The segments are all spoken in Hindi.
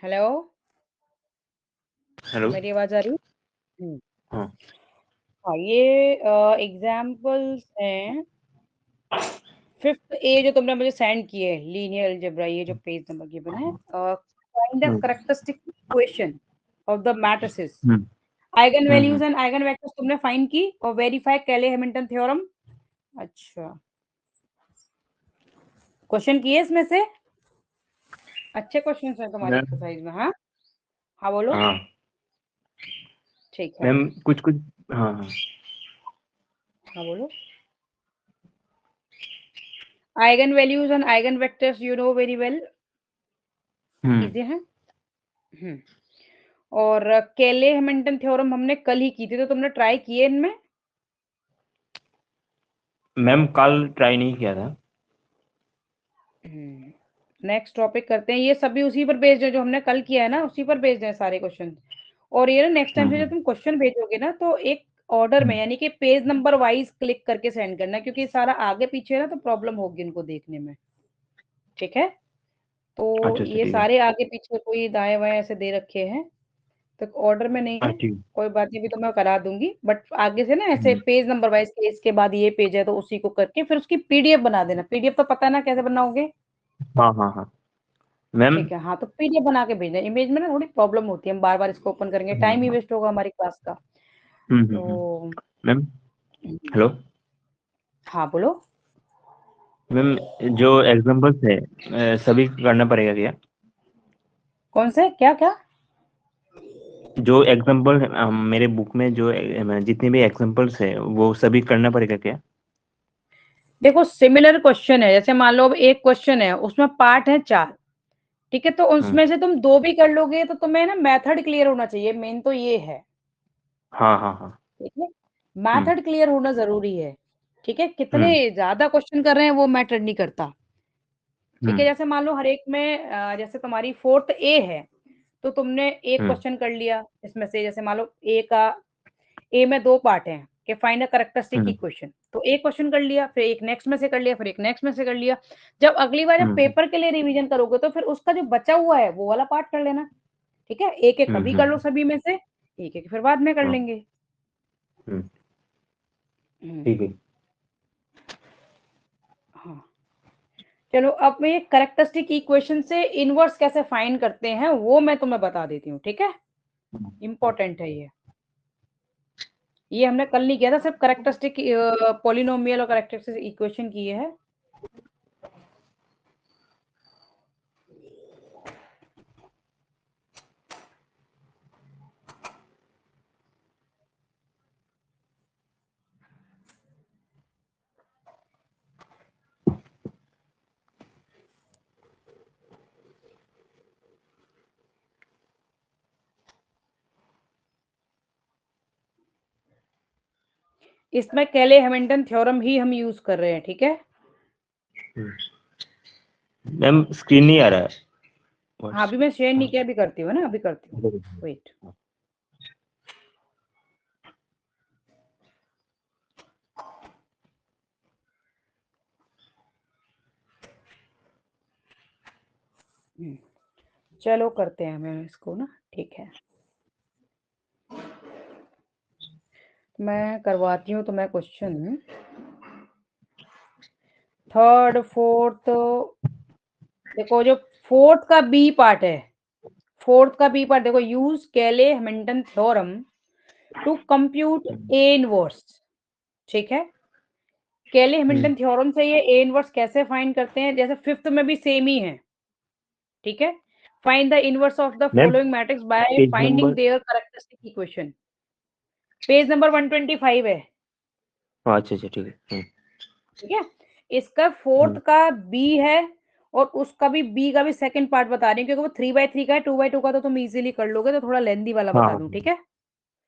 Hello, hello. मेरी आवाज़ आ रही है? हाँ। हाँ, ये एग्ज़ाम्पल्स हैं 5th ए जो तुमने मुझे सेंड किए लीनियर अलजेब्रा ये जो पेज नंबर गिवन है find the hmm, characteristic equation of the matrices hmm, eigen hmm. Values and eigen vectors तुमने फाइंड की और वेरीफाई कैले हैमिल्टन थ्योरम। अच्छा, क्वेश्चन किए इसमें से अच्छे क्वेश्चंस हैं तुम्हारी मैम। एक्सरसाइज में। हाँ हाँ बोलो। हाँ ठीक है, मैम, कुछ कुछ। हाँ हाँ। हाँ बोलो। Eigen values and eigen vectors you know very well, hmm. Easy है। हम्म। और केले हैमिल्टन थ्योरम हमने कल ही की थी, तो तुमने ट्राई किए इनमें? मैम कल ट्राई नहीं किया था। नेक्स्ट टॉपिक करते हैं। ये सभी उसी पर बेस्ड है जो हमने कल किया है ना, उसी पर बेस्ड है सारे क्वेश्चन। और ये ना नेक्स्ट टाइम से जब हम्म, तुम क्वेश्चन भेजोगे ना तो एक ऑर्डर में हम्म। यानी कि पेज नंबर वाइज क्लिक करके सेंड करना, क्योंकि सारा आगे पीछे है ना तो प्रॉब्लम होगी इनको देखने में। ठीक है, तो अच्छा अच्छा, ये ठीक है। सारे आगे पीछे कोई दाएं बाएं ऐसे दे रखे हैं तो ऑर्डर में नहीं हाँ, है। ठीक। कोई बात नहीं, भी तो मैं करा दूंगी, बट आगे से ना ऐसे हम्म, पेज नंबर वाइज के इसके बाद ये पेज है तो उसी को करके फिर उसकी पीडीएफ बना देना। पीडीएफ तो पता है ना कैसे बनाओगे? हाँ हाँ हाँ मैम। ठीक है, हाँ तो पीडीएफ बना के भेजना। इमेज में ना थोड़ी प्रॉब्लम होती है, हम बार बार इसको ओपन करेंगे, टाइम ही हम्म, वेस्ट होगा हमारी क्लास का। तो मैम। हेलो। हाँ बोलो। मैम, जो एग्जांपल्स है सभी करना पड़ेगा क्या? कौन से क्या क्या? जो एग्जांपल मेरे बुक में जो जितने भी एग्जांपल्स है वो सभी करना पड़ेगा क्या? देखो सिमिलर क्वेश्चन है, जैसे मान लो अब एक क्वेश्चन है उसमें पार्ट है 4, ठीक है, तो हम्म, उसमें से तुम 2 भी कर लोगे तो तुम्हें ना मेथड क्लियर होना चाहिए, मेन तो ये है। हाँ हाँ हाँ। ठीक है, हम्म, मेथड क्लियर होना जरूरी है। ठीक है, कितने हम्म, ज्यादा क्वेश्चन कर रहे हैं वो मैटर नहीं करता। ठीक है, हम्म, जैसे मान लो हर एक में जैसे तुम्हारी 4th ए है तो तुमने एक हम्म, क्वेश्चन कर लिया इसमें से। जैसे मान लो ए का, ए में 2 पार्ट हैं कि find a characteristic hmm, equation, तो एक क्वेश्चन कर लिया, फिर एक नेक्स्ट में से कर लिया, फिर एक नेक्स्ट में से कर लिया। जब अगली बार जब हम्म, पेपर के लिए रिवीजन करोगे तो फिर उसका जो बचा हुआ है वो वाला पार्ट कर लेना। ठीक है, एक एक हम्म, अभी कर लो सभी में से, एक एक फिर बाद में कर हाँ, लेंगे। हम्म, हम्म, ठीक है। हाँ चलो, अब मैं ये कैरेक्टरिस्टिक इक्वेशन से इनवर्स कैसे फाइंड करते हैं वो मैं तुम्हें बता देती हूँ। ठीक है, इंपॉर्टेंट है ये हमने कल नहीं किया था, सिर्फ कैरेक्टरिस्टिक पॉलिनोमियल और कैरेक्टरिस्टिक इक्वेशन किए हैं। इसमें केले हैमिल्टन थ्योरम ही हम यूज कर रहे हैं। ठीक है, मैम स्क्रीन नहीं आ रहा है। हाँ अभी मैं शेयर नहीं किया, अभी करती हूँ ना, अभी करती हूँ, वेट। चलो करते हैं हम इसको ना। ठीक है, मैं करवाती हूँ तुम्हें क्वेश्चन 3rd 4th। देखो जो 4th का बी पार्ट है, 4th का बी पार्ट देखो, use Cayley Hamilton theorem to compute a inverse. ठीक है, केले हैमिल्टन थ्योरम से ये ए इनवर्स कैसे फाइंड करते हैं, जैसे 5th में भी सेम ही है। ठीक है, find the inverse of the ma'am following matrix bye page finding number. There characteristic equation. Page number 125 है। हाँ, अच्छा अच्छा, ठीक है। ठीक है, इसका 4th हम्म, का बी है और उसका भी बी का भी सेकंड पार्ट बता रही हूँ, क्योंकि वो 3/3 का है, 2/2 का तो तुम इजीली कर लोगे, तो थोड़ा लेंदी वाला हाँ बता हाँ दूं। ठीक है,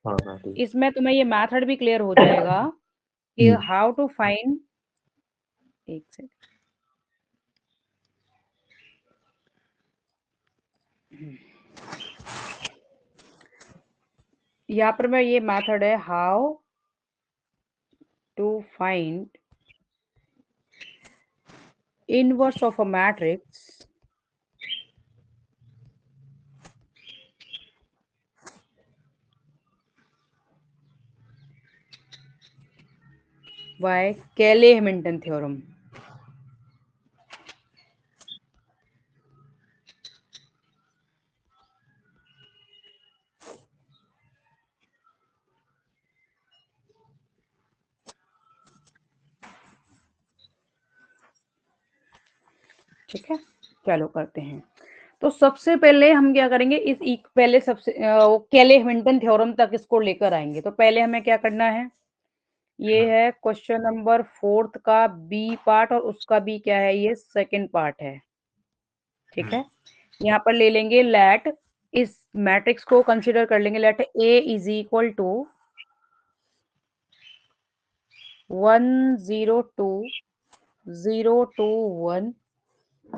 हाँ हाँ, ठीक इसमें तुम्हें ये मेथड भी क्लियर हो जाएगा कि है। How to find. एक सेकंड, यहाँ पर मैं ये मेथड है how to find inverse of a matrix by Cayley Hamilton theorem. ठीक है, चलो करते हैं। तो सबसे पहले हम क्या करेंगे, पहले सबसे वो केले हैमिल्टन थ्योरम तक इसको लेकर आएंगे। तो पहले हमें क्या करना है, ये है क्वेश्चन नंबर 4 का बी पार्ट और उसका भी क्या है, ये सेकंड पार्ट है। ठीक है, यहाँ पर ले लेंगे लेट, इस मैट्रिक्स को कंसीडर कर लेंगे, let A is equal to 1 0 2 0 2 1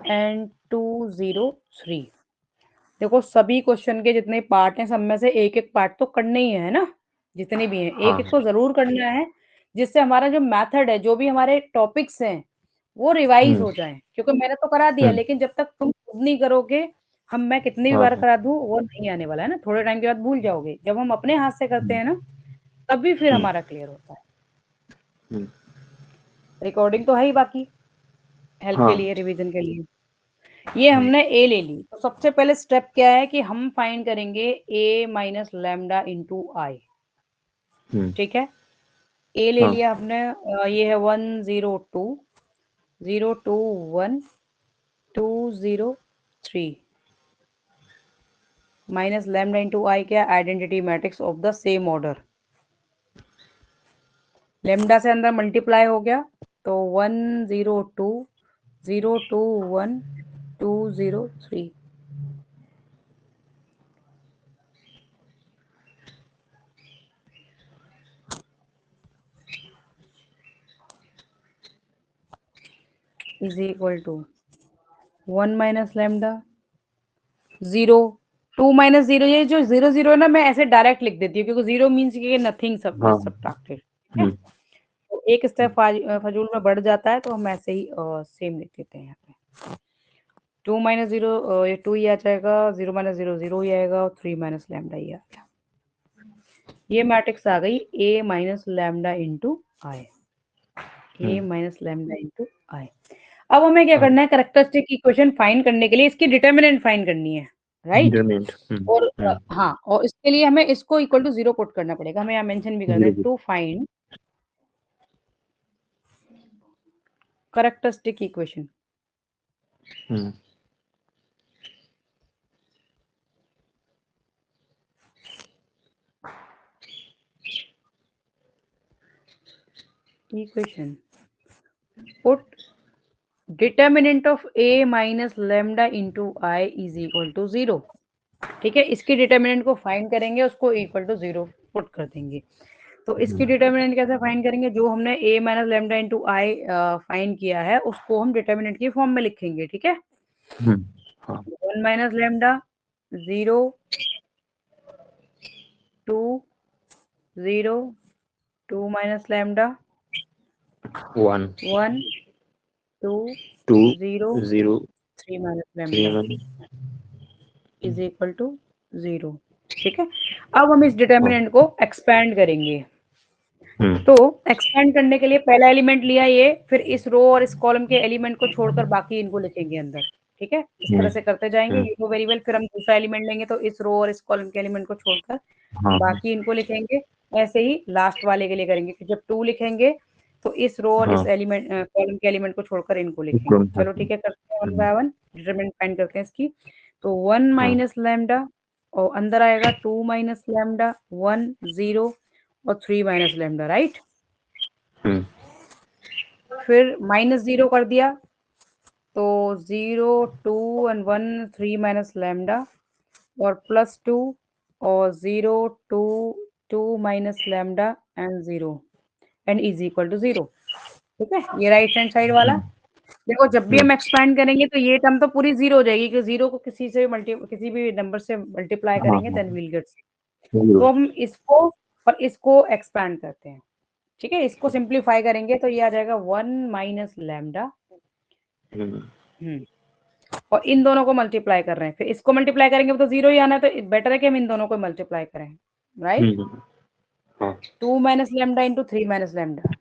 and 2 0 3। देखो सभी क्वेश्चन के जितने पार्ट हैं सब में से एक एक पार्ट तो करने ही है ना, जितने भी हैं एक एक तो जरूर करना है, जिससे हमारा जो मेथड है, जो भी हमारे टॉपिक्स हैं वो रिवाइज हो जाए। क्योंकि मैंने तो करा दिया, लेकिन जब तक तुम खुद नहीं करोगे, मैं कितनी भी बार करा दूं वो नहीं आने वाला है ना, थोड़े टाइम के बाद भूल जाओगे। जब हम अपने हाथ से करते हैं ना, तभी फिर हमारा क्लियर होता है। रिकॉर्डिंग तो है ही बाकी, हेल्प के लिए, रिवीजन के लिए। ये हमने ए ले ली, तो सबसे पहले स्टेप क्या है कि हम फाइंड करेंगे ए माइनस लैम्डा इंटू आई। ठीक है, ए ले लिया हमने, ये है 1 0 2 0 2 1 2 0 3 माइनस लैम्डा इंटू आई क्या, identity matrix of the same order. Lambda से अंदर मल्टीप्लाई हो गया, तो 1 0 2 0 2 1 2 0 3। Is equal to 1 minus lambda 0 2 minus 0, ये जो 0 0 है ना, मैं ऐसे डायरेक्ट लिख देती हूँ क्योंकि 0 मीन्स कि नथिंग सब्ट्रैक्टेड। तो एक स्टेप फजूल में बढ़ जाता है, तो हम ऐसे ही सेम लिख देते हैं यहाँ पे। 2 माइनस 0 ये 2 ही आ जाएगा, 0 माइनस 0 0 ही आएगा, और 3 माइनस लैम्डा ही आ गया। ये मैट्रिक्स आ गई ए माइनस लैम्डा इंटू आई, ए माइनस लैम्डा इंटू आई। अब हमें क्या करना है, कैरेक्टरिस्टिक इक्वेशन फाइंड करने के लिए इसकी डिटर्मिनेंट फाइंड करनी है, राइट। और हाँ, और इसके लिए हमें इसको इक्वल टू 0 पुट करना पड़ेगा। हमें यहाँ मेंशन भी करना है, to find characteristic equation. Equation put determinant of a minus lambda into I is equal to 0। ठीक है, इसकी डिटर्मिनेंट को फाइंड करेंगे, उसको इक्वल टू 0 पुट कर देंगे। तो इसकी डिटर्मिनेंट कैसे फाइंड करेंगे, जो हमने a minus lambda into I find किया है उसको हम डिटर्मिनेंट की फॉर्म में लिखेंगे। ठीक है, 1 minus lambda 0 2 0 2 minus lambda 1 2 0 3 minus lambda is equal to 0। ठीक है, अब हम इस डिटर्मिनेंट को एक्सपैंड करेंगे। तो एक्सपैंड करने के लिए पहला एलिमेंट लिया ये, फिर इस रो और इस कॉलम के एलिमेंट को छोड़कर बाकी इनको लिखेंगे अंदर। ठीक है, इस तरह से करते जाएंगे, ये तो वेरिएबल, फिर हम दूसरा एलिमेंट लेंगे, तो इस रो और इस कॉलम के एलिमेंट को छोड़कर बाकी इनको लिखेंगे। ऐसे ही लास्ट वाले के लिए करेंगे कि जब 2 लिखेंगे तो इस रो और इस एलिमेंट कॉलम के एलिमेंट को छोड़कर इनको लिखेंगे। चलो ठीक है, करते हैं 1 बाय 1, डिटरमिनेंट फाइंड करते हैं इसकी। तो 1 माइनस लैम्डा और अंदर आएगा 2 माइनस लैम्डा 1 0 और 3 माइनस लैम्डा, राइट। फिर माइनस 0 कर दिया, तो 0 2 एंड 1 3 माइनस लैम्डा और प्लस 2 और 0 2 2 minus lambda and 0 and is equal to 0। ठीक है, ये राइट हैंड साइड वाला। देखो जब भी हम एक्सपैंड करेंगे तो ये टर्म तो पूरी 0 हो जाएगी, कि 0 को किसी भी नंबर से मल्टीप्लाई करेंगे, देन विल गेट। तो हम इसको और इसको एक्सपैंड करते हैं। ठीक है, इसको सिंप्लीफाई करेंगे तो ये आ जाएगा 1 माइनस लैम्डा, और इन दोनों को मल्टीप्लाई कर रहे हैं, फिर इसको मल्टीप्लाई करेंगे तो 0 ही आना है, तो बेटर है कि हम इन दोनों को मल्टीप्लाई करें, right. 2 minus lambda into 3 minus lambda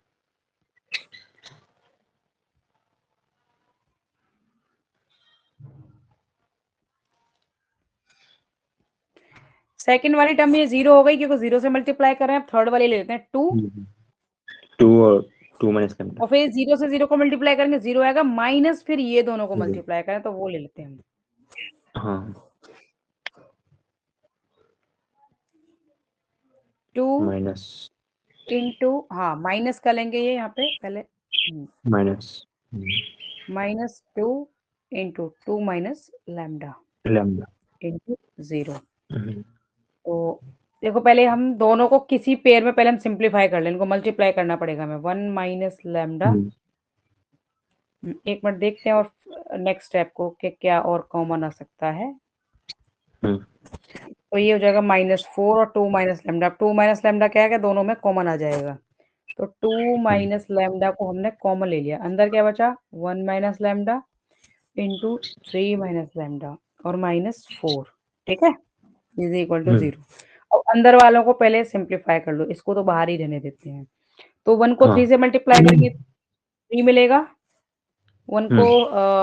second वाली टर्म ये 0 हो गई क्योंकि 0 से मल्टीप्लाई कर रहे हैं। थर्ड वाली ले लेते हैं 2 2 और 2 माइनस लैम्डा, और फिर 0 से 0 को मल्टीप्लाई करेंगे 0 आएगा, माइनस फिर ये दोनों को जी। मल्टीप्लाई करें तो वो ले लेते हैं हम। हाँ 2 माइनस इंटू, हाँ माइनस का लेंगे ये यहाँ पे पहले, minus minus 2 into 2 minus lambda lambda. Into 0। तो देखो पहले हम दोनों को किसी पेयर में पहले हम सिंप्लीफाई कर लें, इनको मल्टीप्लाई करना पड़ेगा हमें। 1 माइनस लैम्डा, एक मिनट देखते हैं और नेक्स्ट स्टेप को कि क्या और कॉमन आ सकता है। तो ये हो जाएगा -4 और 2 माइनस लैम्डा। 2 माइनस लैम्डा क्या है कि दोनों में कॉमन आ जाएगा, तो 2 माइनस लैम्डा को हमने कॉमन ले लिया। अंदर क्या बचा 1 minus lambda into 3 minus lambda और -4, ठीक है, इज इक्वल टू 0। अब अंदर वालों को पहले सिंप्लीफाई कर लो, इसको तो बाहर ही रहने देते हैं। तो 1 को 3 से मल्टीप्लाई करेंगे 3 मिलेगा, 1 को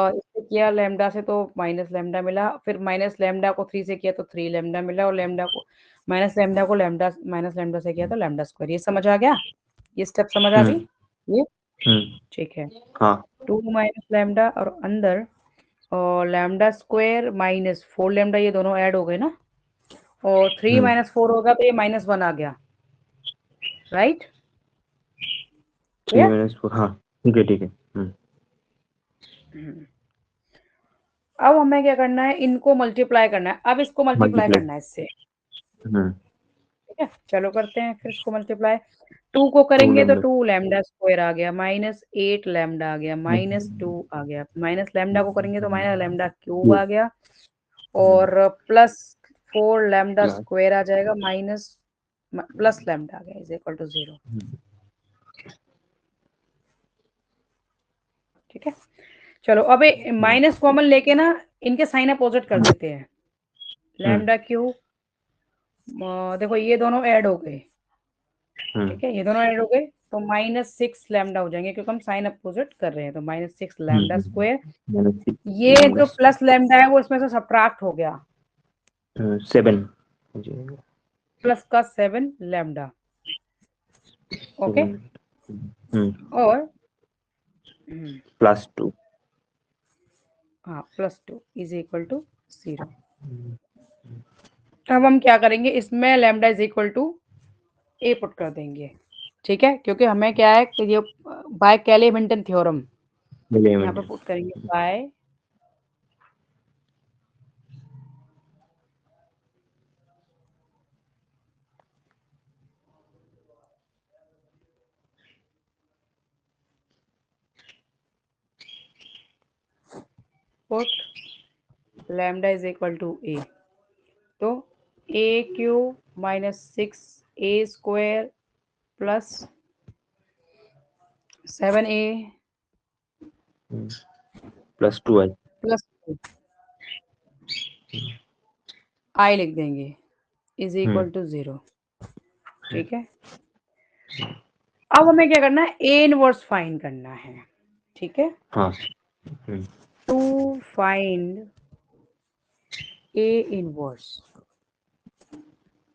इससे किया लैम्डा से तो माइनस लैम्डा मिला, फिर माइनस लैम्डा को 3 से किया तो 3 लैम्डा मिला, और लैम्डा को माइनस लैम्डा माइनस लैम्डा से किया तो लैम्डा स्क्वायर। ये समझ आ गया, ये स्टेप समझ आ गई ये, ठीक है। हाँ 2 माइनस लैम्डा और अंदर और लैम्डा स्क्वायर माइनस 4 लैम्डा, ये दोनों ऐड हो गए ना, और 3 माइनस 4 होगा तो ये -1 आ गया, राइट। 3 माइनस 4, हाँ ठीक है ठीक है। अब हमें क्या करना है, इनको मल्टीप्लाई करना है। अब इसको मल्टीप्लाई मल्टीप्लाई। करना है इससे, ठीक है, चलो करते हैं फिर इसको मल्टीप्लाई। 2 को 2 करेंगे तो लैम्डा 2 लैम्डा स्क्वायर आ गया, -8 लैम्डा आ गया, -2 आ गया, माइनस लैम्डा को करेंगे तो माइनस लैम्डा क्यूब आ गया, और +4 लैम्डा स्क्वायर आ जाएगा, माइनस प्लस लैम्डा आ गया, इज इक्वल टू 0, ठीक है। चलो अब माइनस कॉमन लेके ना इनके साइन अपोजिट कर देते हैं। लैम्डा क्यूब, देखो ये दोनों ऐड हो गए, ठीक है, ये दोनों ऐड हो गए तो -6 लैम्डा हो जाएंगे क्योंकि हम साइन अपोजिट कर रहे हैं, तो -6 लैम्डा स्क्वायर। ये जो प्लस लैम्डा है वो इसमें से सब्ट्रैक्ट हो गया, 7 प्लस का 7 लैम्डा, ओके, और +2, हाँ +2 इज इक्वल टू 0। अब हम क्या करेंगे, इसमें lambda is equal to A put कर देंगे, ठीक है, क्योंकि हमें क्या है कि ये बाय कैले-हैमिल्टन थ्योरम, यहाँ पे पुट करेंगे by put lambda is equal to A, तो A cube -6a square plus 7a plus 2 plus I लिख देंगे इज इक्वल टू 0, ठीक है। अब हमें क्या करना है, ए इनवर्स फाइंड करना है, ठीक है। हाँ to find A inverse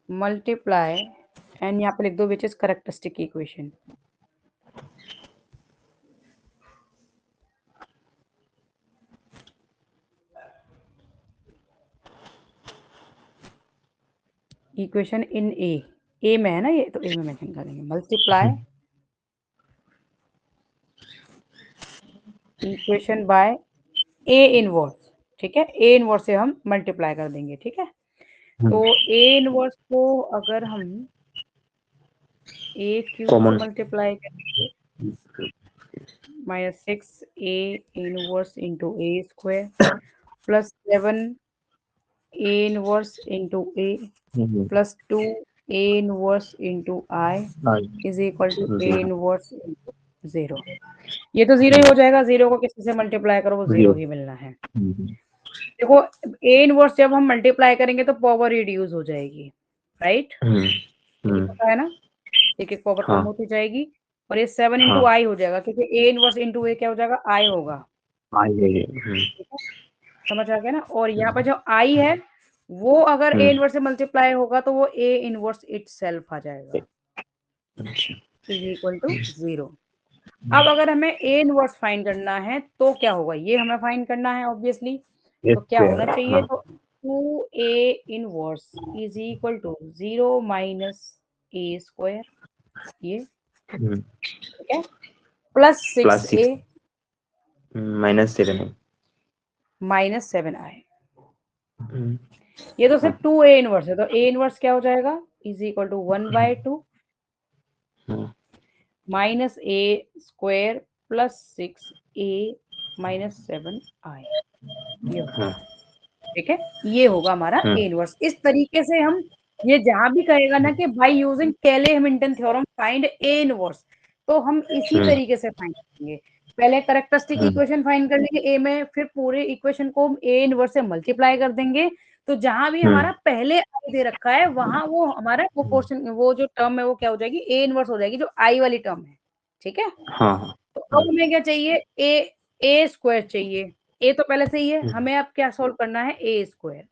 multiply and यहाँ पे लिख दो which is characteristic equation. Equation in A में है ना ये, तो ए में मेंशन करेंगे multiply equation by A inverse, ठीक है, ए इनवर्स से हम मल्टीप्लाई कर देंगे, ठीक है। तो ए इनवर्स को अगर हम ए क्यूब से कॉमन मल्टीप्लाई करेंगे -6a inverse into A square plus 7 a inverse into A plus 2 a inverse into I is equal to a inverse into 0। ये तो 0 ही हो जाएगा, 0 को किसी से मल्टीप्लाई करो वो 0 ही मिलना है। देखो a इनवर्स जब हम मल्टीप्लाई करेंगे तो पावर रिड्यूस हो जाएगी, राइट, ये पता है ना, एक एक पावर कम होती जाएगी, और ये 7 इंटू आई हो जाएगा क्योंकि a इनवर्स इंटू ए क्या हो जाएगा, आई होगा, ठीक है, समझ आ गया ना। और यहाँ पर जो आई है वो अगर ए इनवर्स से मल्टीप्लाई होगा तो वो ए इनवर्स इटसेल्फ आ जाएगा इज इक्वल टू 0। अब अगर हमें ए इनवर्स फाइंड करना है तो क्या होगा, ये हमें फाइंड करना है ऑब्वियसली, तो क्या होना चाहिए, तो 2a inverse is equal to 0 minus A square, ये ठीक है, प्लस 6a माइनस 7i। ये तो सिर्फ 2a इनवर्स है, तो a इनवर्स क्या हो जाएगा, is equal to 1/2 minus A square plus 6a minus 7i, ये होगा, ठीक है, ये होगा हमारा ए इनवर्स। इस तरीके से हम, ये जहां भी कहेगा ना कि भाई यूजिंग केले Hamilton theorem find A inverse, तो हम इसी तरीके से फाइंड करेंगे। पहले कैरेक्टरिस्टिक इक्वेशन फाइंड कर लेंगे ए में, फिर पूरे इक्वेशन को ए इनवर्स से मल्टीप्लाई कर देंगे, तो जहां भी हमारा पहले आई दे रखा है वहां वो हमारा प्रोपोर्शन, वो जो टर्म है वो क्या हो जाएगी, ए इनवर्स हो जाएगी, जो आई वाली टर्म है, ठीक है। तो अब हमें क्या चाहिए, ए स्क्वायर चाहिए, ए तो पहले से ही है, हमें अब क्या सॉल्व करना है, ए स्क्वायर।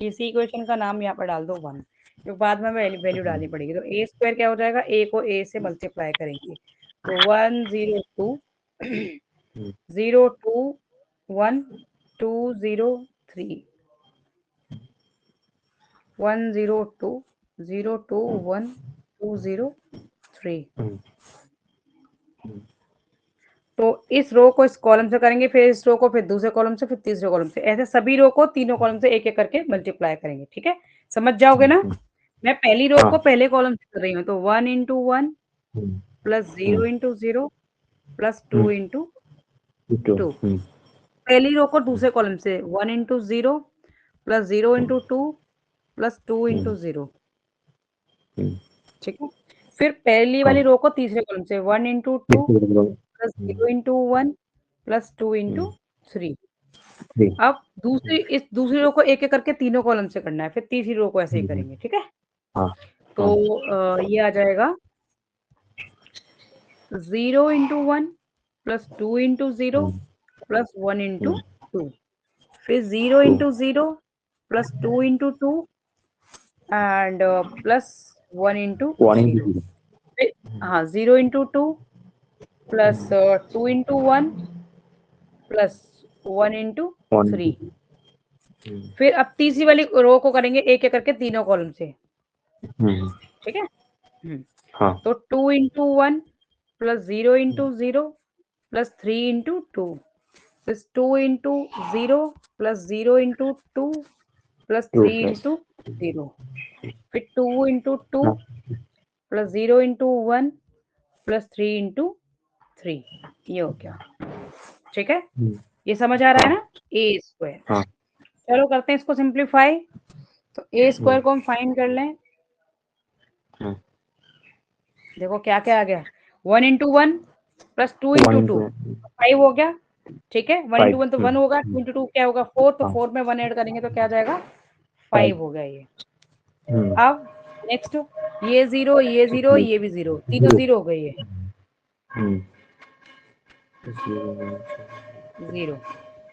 इसी इक्वेशन का नाम यहाँ पर डाल दो 1, जो बाद में वैल्यू डालनी पड़ेगी। तो ए स्क्वायर क्या हो जाएगा, ए को ए से मल्टीप्लाई करेंगे, तो 1 0 2 0 2 1 2 0 3 1 0 2 0 2 1 2 0 3। तो इस रो को इस कॉलम से करेंगे, फिर इस रो को फिर दूसरे कॉलम से, फिर तीसरे कॉलम से, ऐसे सभी रो को तीनों कॉलम से एक एक करके मल्टीप्लाई करेंगे, ठीक है, समझ जाओगे ना। मैं पहली रो को पहले कॉलम से कर रही हूँ, तो 1 into 1 plus 0 into 0 plus 2 into 2। पहली रो को दूसरे कॉलम से 1 into 0 plus 0 into 2 plus 2 into 0, ठीक है। फिर पहली वाली रो को तीसरे कॉलम से 1 into 2 plus 0 into 1 plus 2 into 3। अब इस दूसरी रो को एक एक करके तीनों कॉलम से करना है, फिर तीसरी रो को ऐसे ही करेंगे, ठीक है। तो ये आ जाएगा 0 into 1 plus 2 into 0 plus 1 into 2, फिर 0 into 0 plus 2 into 2 and plus 1 into 0। हाँ, 0 into 2 plus 2 into 1 plus 1 into 3। फिर अब तीसरी वाली रो को करेंगे एक एक करके तीनों कॉलम से, ठीक है। तो 2 into 1 plus 0 into 0 plus 3 into 2, plus 2 into 0 plus 0 into 2 plus 3 into 0, फिर 2 into 2 plus 0 into 1 plus 3 into 3, ये हो गया, ठीक है। ये समझ आ रहा है ना, ए स्क्वायर। चलो करते हैं इसको सिंप्लीफाई। तो ए स्क्वायर को हम फाइंड कर लें, देखो क्या क्या आ गया, 1 इंटू 1 प्लस 2 इंटू 2 5 हो गया, ठीक है। 1 इंटू 1 तो 1 होगा, 2 इंटू 2 क्या होगा 4, तो 4 में 1 ऐड करेंगे तो क्या आ जाएगा 5 हो गया ये। अब नेक्स्ट ये 0 ये 0 ये भी 0, तीनों 0 हो गए ये 0।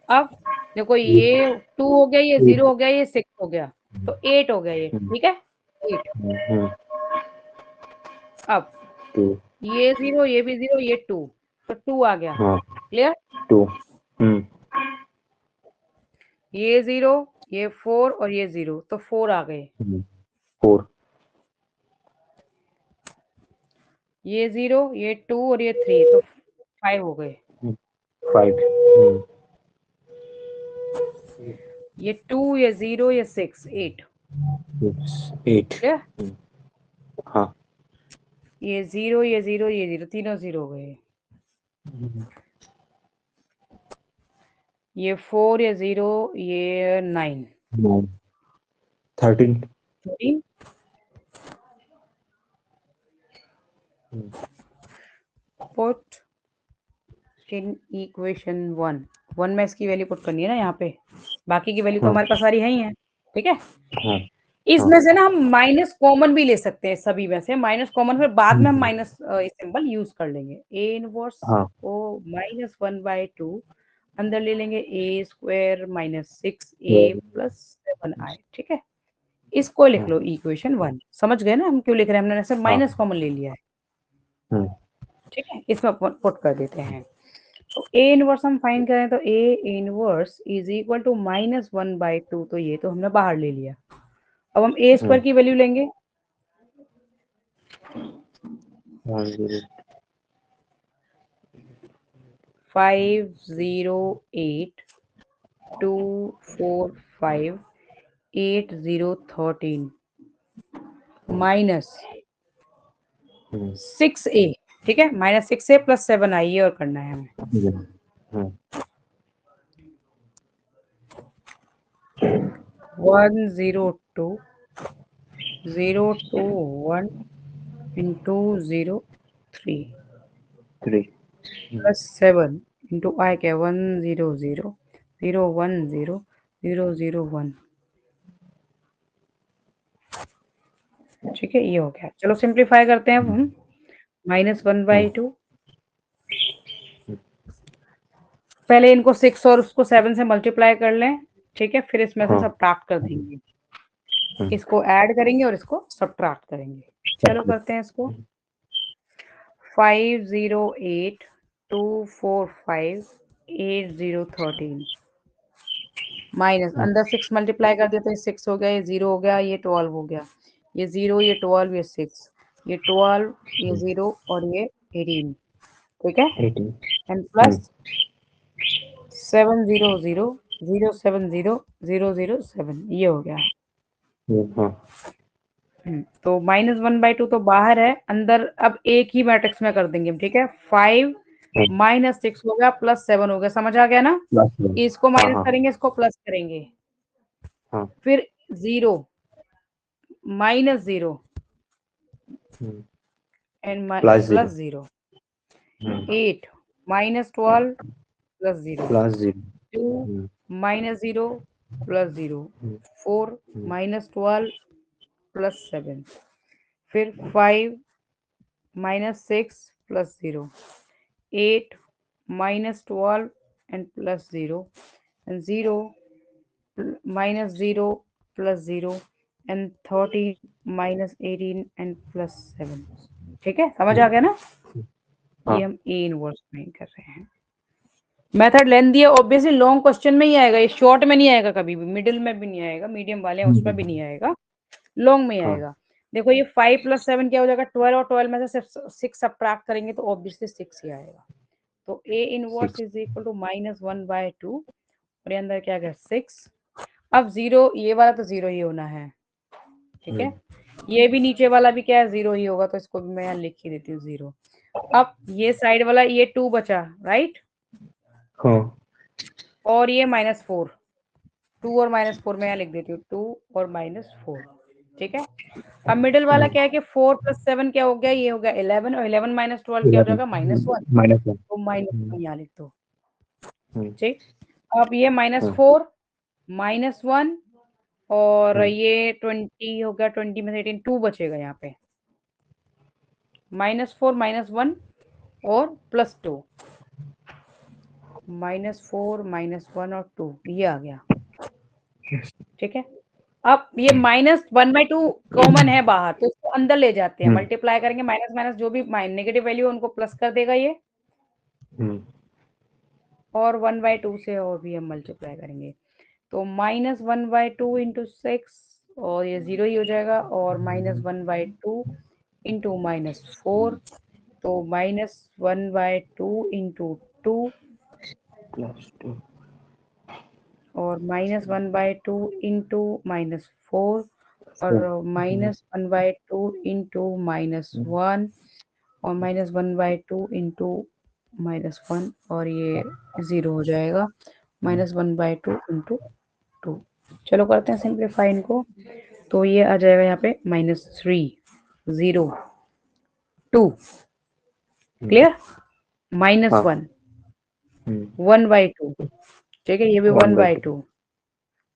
अब देखो ये 2 हो गया, ये 0 हो गया, ये 6 हो गया, तो 8 हो गया ये, ठीक है 8। अब ये 0 ये भी 0 ये 2, तो 2 आ गया, क्लियर। ये 0 ये 4 और ये 0, तो 4 आ गए, 4 ये 0 ये 2 और ये 3, तो 5 हो गए, 5 ये 2 ये 0 ये 6 8 8 हाँ, ये 0 ये 0 ये 0, तीनों 0 हो गए, ये 4 ये 0 ये 9 13 पुट इन इक्वेशन 1 में इसकी वैल्यू पुट करनी है ना यहाँ पे, बाकी की वैल्यू तो हमारे पास सारी है ही है, ठीक है। इसमें से ना हम माइनस कॉमन भी ले सकते हैं, सभी में से माइनस कॉमन, फिर बाद में हम माइनस सिंबल यूज कर लेंगे। ए इनवर्स को -1/2 अंदर ले लेंगे, ए स्क्वायर -6a + वन आए, ठीक है। इसको लिख लो इक्वेशन 1। समझ गए ना हम क्यों लिख रहे हैं? हमने ऐसे माइनस कॉमन ले लिया है, ठीक है। इसमें पुट कर देते हैं। तो ए इनवर्स हम फाइंड करें तो A inverse is equal to -1/2, तो ये तो हमने बाहर ले लिया। अब हम ए स्क्वायर की वैल्यू लेंगे, 508,245,8013 माइनस 6a, ठीक है, -6a + 7i, ये और करना है हमें। 102,021 into 03 plus 7 into I क्या 100,010,001, ठीक है, ये हो गया। चलो सिंप्लीफाई करते हैं अब हम। -1/2, पहले इनको 6 और उसको 7 से मल्टीप्लाई कर लें, ठीक है, फिर इसमें से सब्ट्रैक्ट कर देंगे। इसको ऐड करेंगे और इसको सब्ट्रैक्ट करेंगे। चलो करते हैं इसको। 508,245,8013 माइनस अंदर 6 मल्टीप्लाई कर दिया तो ये 6 हो गया, ये 0 हो गया, ये 12 हो गया, ये 0, ये 12, ये 6, ये 12, ये 0 और ये 18, ठीक है। एंड प्लस 700,070,007, ये हो गया। तो -1/2 तो बाहर है, अंदर अब एक ही मैट्रिक्स में कर देंगे, ठीक है। 5 -6 हो गया प्लस 7 हो गया, समझ आ गया ना? इसको माइनस करेंगे, इसको प्लस करेंगे, फिर 0 -0 and plus 0, 8 -12 plus 0, 2 -0 plus 0, 4 -12 plus 7, फिर 5 -6 plus 0, 8 -12 and plus 0 and 0 -0 plus 0 and 13 -18 and plus 7, ठीक है, समझ आ गया ना? ये हम ए इनवर्स में कर रहे हैं। मेथड लेंथी है, ऑब्वियसली लॉन्ग क्वेश्चन में ही आएगा, ये शॉर्ट में नहीं आएगा, कभी भी मिडिल में भी नहीं आएगा, मीडियम वाले हैं उसमें भी नहीं आएगा, लॉन्ग में ही आएगा। देखो ये 5 + 7 क्या हो जाएगा 12, और 12 में से 6 सब्ट्रैक्ट करेंगे तो ऑब्वियसली 6 ही आएगा। तो A inverse is equal to -1/2 और ये अंदर क्या आ गया 6। अब 0, ये वाला तो 0 ही होना है, ठीक है। ये भी नीचे वाला भी क्या है 0 ही होगा, तो इसको भी मैं यहाँ लिख ही देती हूँ 0। अब ये साइड वाला ये 2 बचा, राइट, और ये -4, 2 और -4 में यहाँ लिख देती हूँ, 2 और -4, ठीक है। अब मिडिल वाला क्या है कि 4 + 7 क्या हो गया, ये हो गया 11, और 11 - 12 क्या हो जाएगा -1, तो -1 यहाँ लिख दो, ठीक। अब ये -4 -1 और ये 20 हो गया, 20 में से 18, 2 बचेगा यहाँ पे, -4 -1 और +2, -4 -1 और 2, ये आ गया, ठीक है। अब ये -1/2 कॉमन है बाहर, तो इसको अंदर ले जाते हैं, मल्टीप्लाई करेंगे, माइनस माइनस जो भी नेगेटिव वैल्यू है उनको प्लस कर देगा ये, और 1/2 से और भी हम मल्टीप्लाई करेंगे, तो -1/2 इंटू 6, और ये 0 ही हो जाएगा, और -1/2 इंटू -4, तो -1/2 इंटू 2 और -1/2 इंटू -4 और -1/2 इंटू -1 और -1/2 इंटू -1 और ये 0 हो जाएगा, -1/2 इंटू 2। चलो करते हैं सिंप्लीफाई इनको, तो ये आ जाएगा यहाँ पे -3 0 2, क्लियर, -1 1/2, ठीक है, ये भी 1/2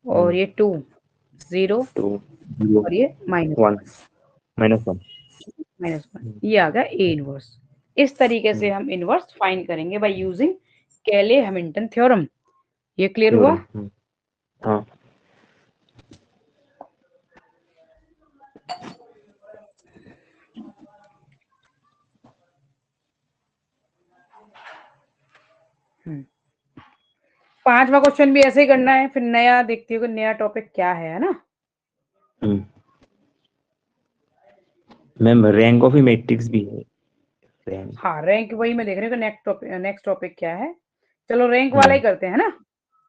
और ये 2 0 और ये -1, ये आ गया ए इनवर्स। इस तरीके से हम इनवर्स फाइंड करेंगे बाय यूजिंग केले हैमिल्टन थ्योरम। ये क्लियर हुआ? 5वां क्वेश्चन भी ऐसे ही करना है, फिर नया देखती हूँ कि नया टॉपिक क्या है ना। मैम रैंक ऑफ मैट्रिक्स भी है। रैंक। हाँ रैंक वही मैं देख रही हूँ कि नेक्स्ट टॉपिक क्या है। चलो रैंक वाला ही करते हैं ना,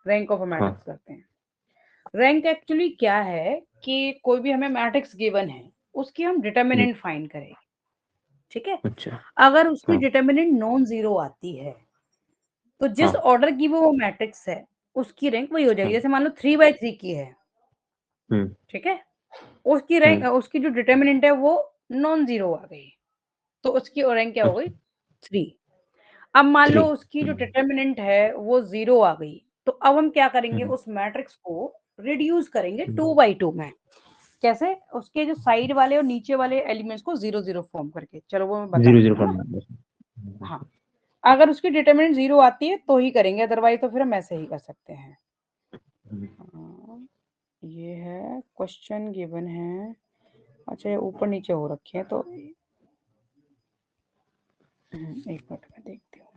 रैंक ऑफ मैट्रिक्स करते हैं। रैंक एक्चुअली क्या है कि कोई भी हमें मैट्रिक्स गिवन है, उसकी हम डिटर्मिनेंट फाइंड करेंगे, ठीक है। अच्छा। अगर उसकी डिटर्मिनेंट नॉन जीरो आती है तो जिस ऑर्डर की वो मैट्रिक्स है उसकी रैंक वही हो जाएगी। जैसे मान लो 3/3 की है, ठीक है, उसकी रैंक उसकी जो डिटर्मिनेंट है वो नॉन जीरो आ गई, तो उसकी रैंक क्या हो गई 3। अब मान लो उसकी जो डिटर्मिनेंट है वो 0 आ गई, तो अब हम क्या करेंगे, उस मैट्रिक्स को रिड्यूस करेंगे 2/2 में। कैसे? उसके जो साइड वाले और नीचे वाले एलिमेंट्स को 0 0 फॉर्म करके। चलो वो मैं बताती हूँ ना। हाँ, अगर उसकी डिटर्मिनेंट 0 आती है तो ही करेंगे, अदरवाइज तो फिर हम ऐसे ही कर सकते हैं। ये है क्वेश्चन गिवन है। अच्छा ये ऊपर नीचे हो रखे हैं, तो एक मिनट में देखती हूँ।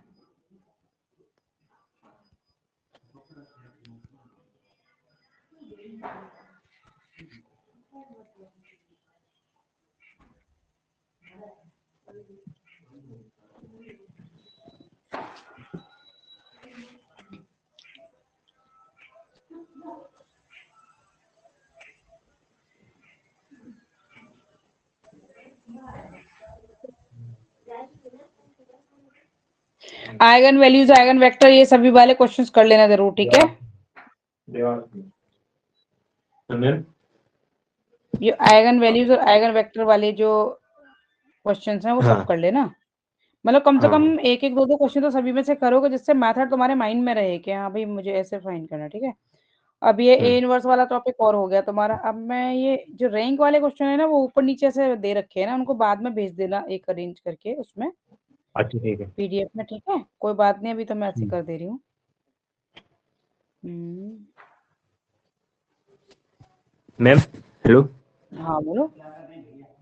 आइगन वैल्यूज, आइगन वेक्टर, ये सभी वाले क्वेश्चंस कर लेना जरूर, ठीक है। ये आइगन वैल्यूज और आइगन वेक्टर वाले जो क्वेश्चंस हैं वो सब कर लेना। मतलब कम से कम एक एक दो दो क्वेश्चन तो सभी में से करोगे, जिससे मैथड तुम्हारे माइंड में रहे कि हाँ भाई मुझे ऐसे फाइंड करना, ठीक है। अब ये ए इनवर्स वाला टॉपिक और हो गया तुम्हारा। अब मैं ये जो रैंक वाले क्वेश्चन है ना, वो ऊपर नीचे से दे रखे हैं ना, उनको बाद में भेज देना एक अरेंज करके उसमें। अच्छा ठीक है। पीडीएफ में, ठीक है, कोई बात नहीं, अभी तो मैं ऐसे कर दे रही हूँ। Ma'am hello. हाँ बोलो।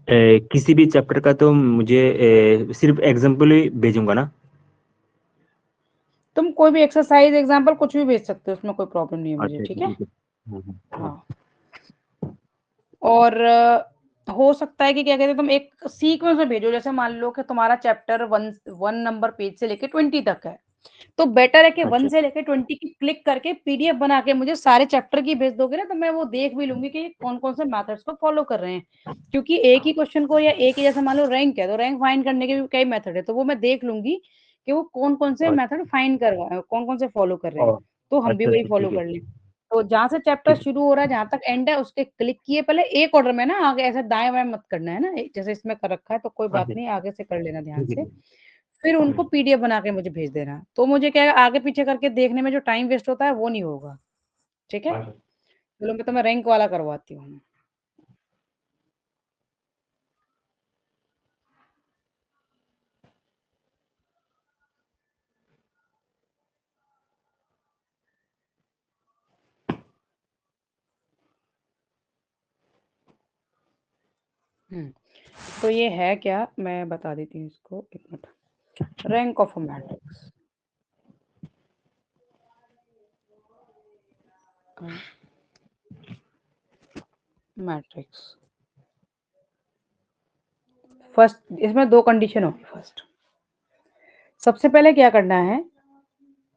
किसी भी चैप्टर का तो मुझे सिर्फ एग्जांपल ही भेजूंगा ना? तुम कोई भी एक्सरसाइज एग्जांपल कुछ भी भेज सकते हो, उसमें कोई प्रॉब्लम नहीं है मुझे, अच्छा ठीक है। ठीक है। हाँ, और हो सकता है कि क्या कहते हैं, तुम एक सीक्वेंस में भेजो। जैसे मान लो कि तुम्हारा चैप्टर 1 नंबर पेज से लेके 20 तक है, तो बेटर है कि 1 से लेके 20 की क्लिक करके पीडीएफ बना के मुझे सारे चैप्टर की भेज दोगे ना, तो मैं वो देख भी लूंगी कि कौन कौन से मेथड्स को फॉलो कर रहे हैं। क्योंकि एक ही क्वेश्चन को या एक ही, जैसे मान लो रैंक है, तो रैंक फाइंड करने के भी कई मेथड है, तो वो मैं देख लूंगी कि वो कौन कौन से मेथड फाइंड कर रहा है, कौन कौन से फॉलो कर रहे हैं, तो हम भी अच्छा वही अच्छा फॉलो ठीक है। कर लें। तो जहां से चैप्टर ठीक। शुरू हो रहा है जहां तक एंड है उसके क्लिक किए, पहले एक ऑर्डर में ना, आगे ऐसे दाएं बाएं मत करना है ना, जैसे इसमें कर रखा है, तो कोई बात अच्छा नहीं, आगे से कर लेना ध्यान ठीक से। है। फिर उनको पीडीएफ बना के मुझे भेज देना, तो मुझे क्या है, आगे पीछे करके देखने में जो टाइम वेस्ट होता है वो नहीं होगा, ठीक है। चलो मैं तुम्हें रैंक वाला करवाती हूँ। तो ये है क्या, मैं बता देती हूँ इसको, एक minute. Rank of a matrix, matrix first, इसमें दो कंडीशन होगी। फर्स्ट, सबसे पहले क्या करना है,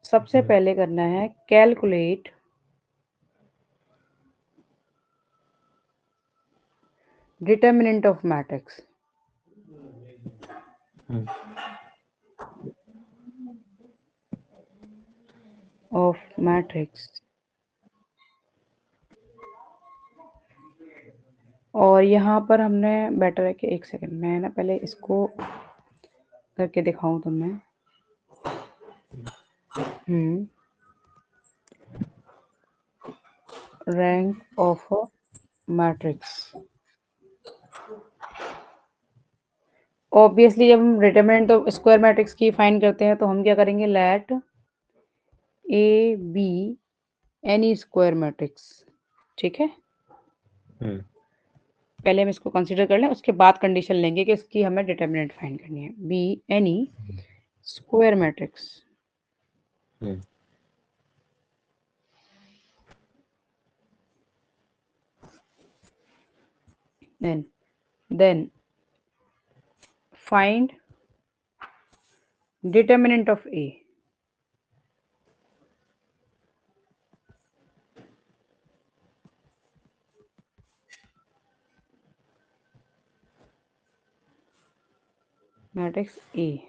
सबसे पहले करना है calculate determinant of matrix. Of matrix, और यहाँ पर हमने, बेटर है कि एक सेकंड मैं ना पहले इसको करके दिखाऊं तुम्हें। रैंक ऑफ मैट्रिक्स, ऑब्वियसली जब हम डिटरमिनेंट ऑफ स्क्वायर मैट्रिक्स की फाइंड करते हैं तो हम क्या करेंगे, let A be any square matrix, ठीक है। पहले हम इसको कंसीडर कर लें, उसके बाद कंडीशन लेंगे कि इसकी हमें डिटरमिनेंट फाइंड करनी है। B any square matrix, then find determinant of A. Matrix A.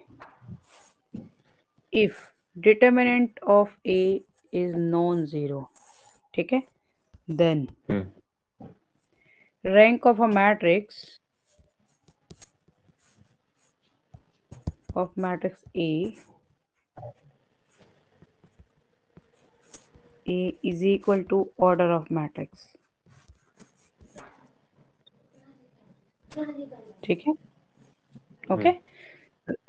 If determinant of A is non-zero, ठीक है, then rank of a matrix A is equal to order of matrix. ठीक है, ओके।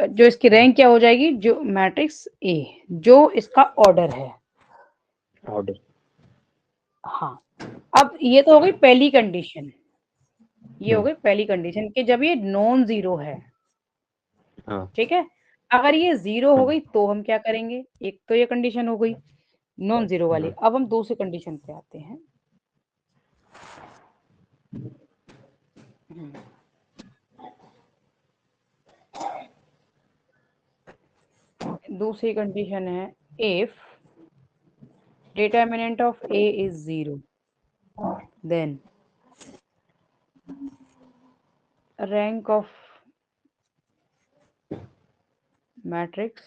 जो इसकी रैंक क्या हो जाएगी, जो मैट्रिक्स ए जो इसका ऑर्डर है, ऑर्डर। हाँ। अब ये तो हो गई पहली कंडीशन, ये हो हम्म, गई पहली कंडीशन कि जब ये नॉन जीरो है, हाँ। ठीक है। अगर ये जीरो हो हम्म, गई तो हम क्या करेंगे, एक तो ये कंडीशन हो गई नॉन जीरो वाली। अब हम दूसरी कंडीशन पे आते हैं। दूसरी कंडीशन है if determinant of A is 0, then rank of matrix